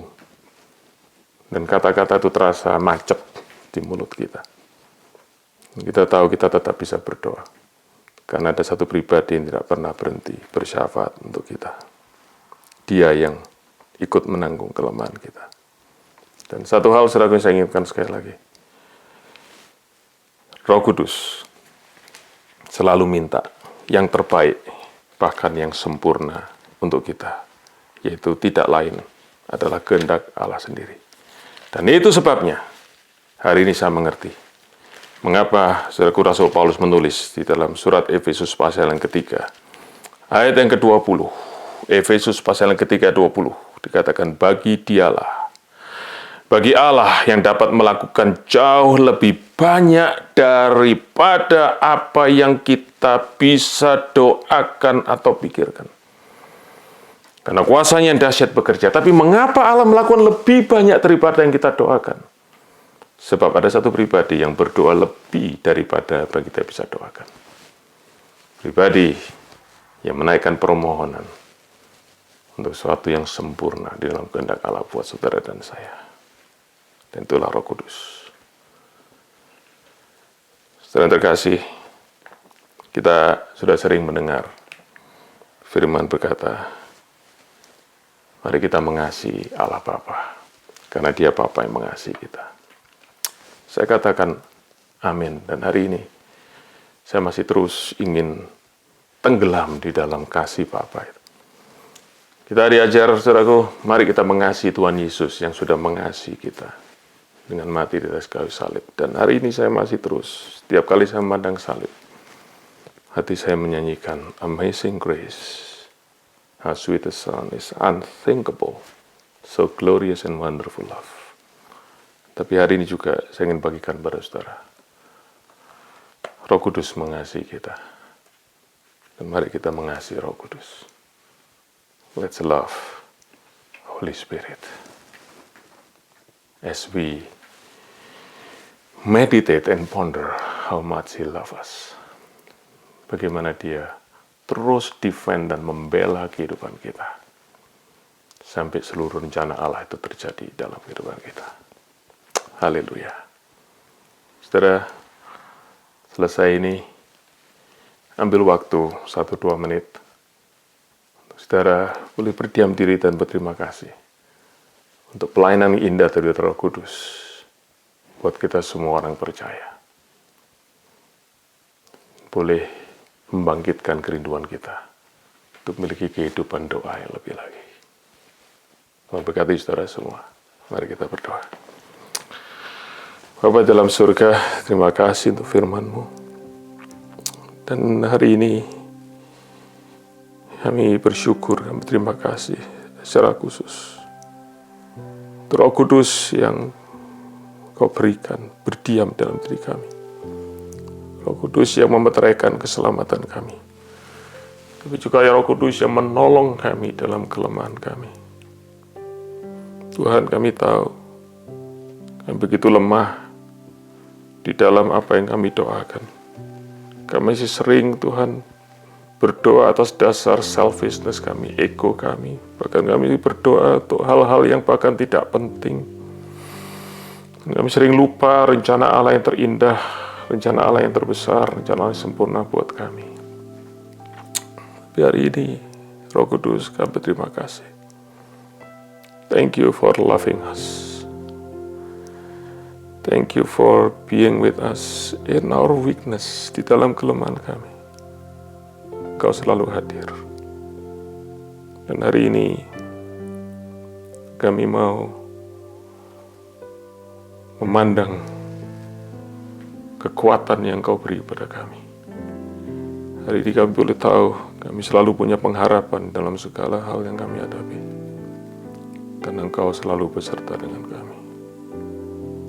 Dan kata-kata itu terasa macet di mulut kita. Kita tahu kita tetap bisa berdoa. Karena ada satu pribadi yang tidak pernah berhenti bersyafaat untuk kita. Dia yang ikut menanggung kelemahan kita. Dan satu hal saudara yang saya inginkan sekali lagi. Roh Kudus selalu minta yang terbaik, bahkan yang sempurna untuk kita. Yaitu tidak lain adalah kehendak Allah sendiri. Dan itu sebabnya hari ini saya mengerti mengapa saudaraku Rasul Paulus menulis di dalam surat Efesus pasal yang ketiga, ayat yang ke-20. Efesus pasal yang ketiga 20 dikatakan, bagi Allah yang dapat melakukan jauh lebih banyak daripada apa yang kita bisa doakan atau pikirkan. Karena kuasanya yang dahsyat bekerja. Tapi mengapa Allah melakukan lebih banyak daripada yang kita doakan? Sebab ada satu pribadi yang berdoa lebih daripada apa yang kita bisa doakan. Pribadi yang menaikkan permohonan untuk sesuatu yang sempurna di dalam kehendak Allah buat saudara dan saya. Dan itulah Roh Kudus. Saudara terkasih, kita sudah sering mendengar firman berkata, mari kita mengasihi Allah Bapa, karena Dia Bapa yang mengasihi kita. Saya katakan amin, dan hari ini saya masih terus ingin tenggelam di dalam kasih Bapa itu. Kita diajar, saudaraku, mari kita mengasihi Tuhan Yesus yang sudah mengasihi kita dengan mati di atas kayu salib. Dan hari ini saya masih terus, setiap kali saya memandang salib, hati saya menyanyikan Amazing Grace. How sweet the sound is unthinkable, so glorious and wonderful love. Tapi hari ini juga saya ingin bagikan pada saudara, Roh Kudus mengasihi kita. Dan mari kita mengasihi Roh Kudus. Let's love Holy Spirit. As we meditate and ponder how much He loves us. Bagaimana Dia terus defend dan membela kehidupan kita. Sampai seluruh rencana Allah itu terjadi dalam kehidupan kita. Haleluya. Saudara, selesai ini, ambil waktu 1-2 menit. Saudara boleh berdiam diri dan berterima kasih untuk pelayanan indah dari Roh Kudus buat kita semua orang percaya. Boleh membangkitkan kerinduan kita untuk memiliki kehidupan doa yang lebih lagi. Tuhan berkati saudara semua. Mari kita berdoa. Bapa dalam surga, terima kasih untuk firman-Mu. Dan hari ini kami bersyukur dan berterima kasih secara khusus Roh Kudus yang Kau berikan berdiam dalam diri kami. Roh Kudus yang memeteraikan keselamatan kami. Tapi juga Roh Kudus yang menolong kami dalam kelemahan kami. Tuhan, kami tahu kami begitu lemah di dalam apa yang kami doakan. Kami masih sering, Tuhan, berdoa atas dasar selfishness kami, ego kami. Bahkan kami berdoa untuk hal-hal yang bahkan tidak penting. Kami sering lupa rencana Allah yang terindah, rencana Allah yang terbesar, rencana Allah yang sempurna buat kami. Tapi hari ini, Roh Kudus, kami berterima kasih. Thank you for loving us. Thank you for being with us in our weakness, di dalam kelemahan kami. Kau selalu hadir. Dan hari ini kami mau memandang kekuatan yang Kau beri pada kami. Hari ini kami boleh tahu, kami selalu punya pengharapan dalam segala hal yang kami hadapi. Karena Engkau selalu beserta dengan kami.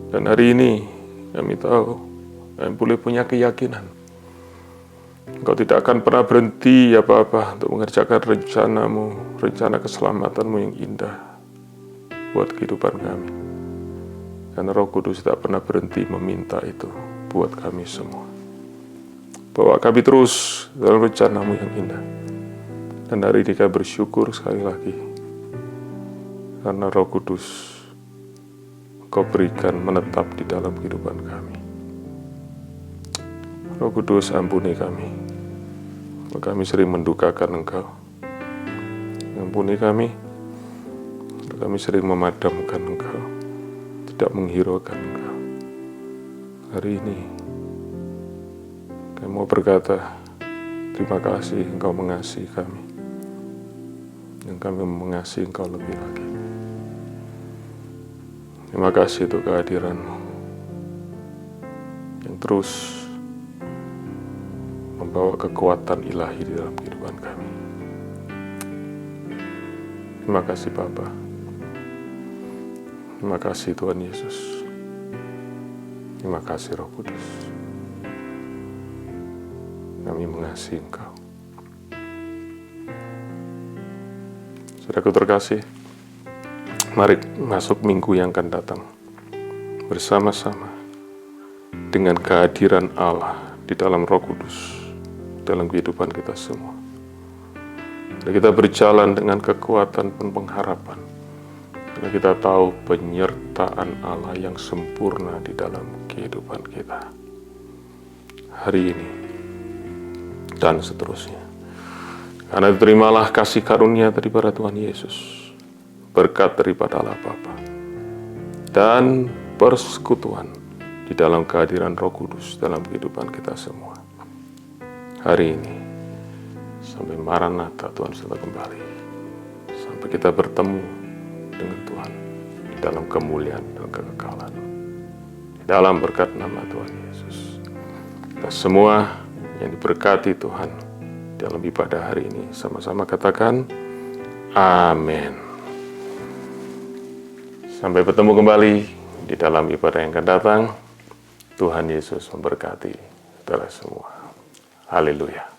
Dan hari ini kami tahu, kami boleh punya keyakinan. Engkau tidak akan pernah berhenti apa-apa untuk mengerjakan rencana-Mu, rencana keselamatan-Mu yang indah buat kehidupan kami. Karena Roh Kudus tidak pernah berhenti meminta itu buat kami semua. Bawa kami terus dalam rencana-Mu yang indah. Dan hari ini kami bersyukur sekali lagi. Karena Roh Kudus Kau berikan menetap di dalam kehidupan kami. Roh Kudus, ampuni kami. Kami sering mendukakan Engkau. Ampuni kami. Kami sering memadamkan Engkau. Tidak menghiraukan Engkau. Hari ini kami mau berkata, terima kasih Engkau mengasihi kami. Dan kami mengasihi Engkau lebih lagi. Terima kasih untuk kehadiran-Mu yang terus membawa kekuatan ilahi di dalam kehidupan kami. Terima kasih Bapa. Terima kasih Tuhan Yesus. Terima kasih Roh Kudus. Kami mengasihi Engkau. Saudaraku terkasih, mari masuk minggu yang akan datang bersama-sama dengan kehadiran Allah di dalam Roh Kudus dalam kehidupan kita semua. Dan kita berjalan dengan kekuatan dan pengharapan karena kita tahu penyertaan Allah yang sempurna di dalam kehidupan kita hari ini dan seterusnya. Karena terimalah kasih karunia daripada Tuhan Yesus, berkat daripada Allah Bapa, dan persekutuan di dalam kehadiran Roh Kudus dalam kehidupan kita semua. Hari ini, sampai Maranatha Tuhan sudah kembali. Sampai kita bertemu dengan Tuhan di dalam kemuliaan dan kekekalan. Di dalam berkat nama Tuhan Yesus. Kita semua yang diberkati Tuhan dalam ibadah hari ini, sama-sama katakan, amin. Sampai bertemu kembali di dalam ibadah yang akan datang. Tuhan Yesus memberkati saudara semua. Haleluya.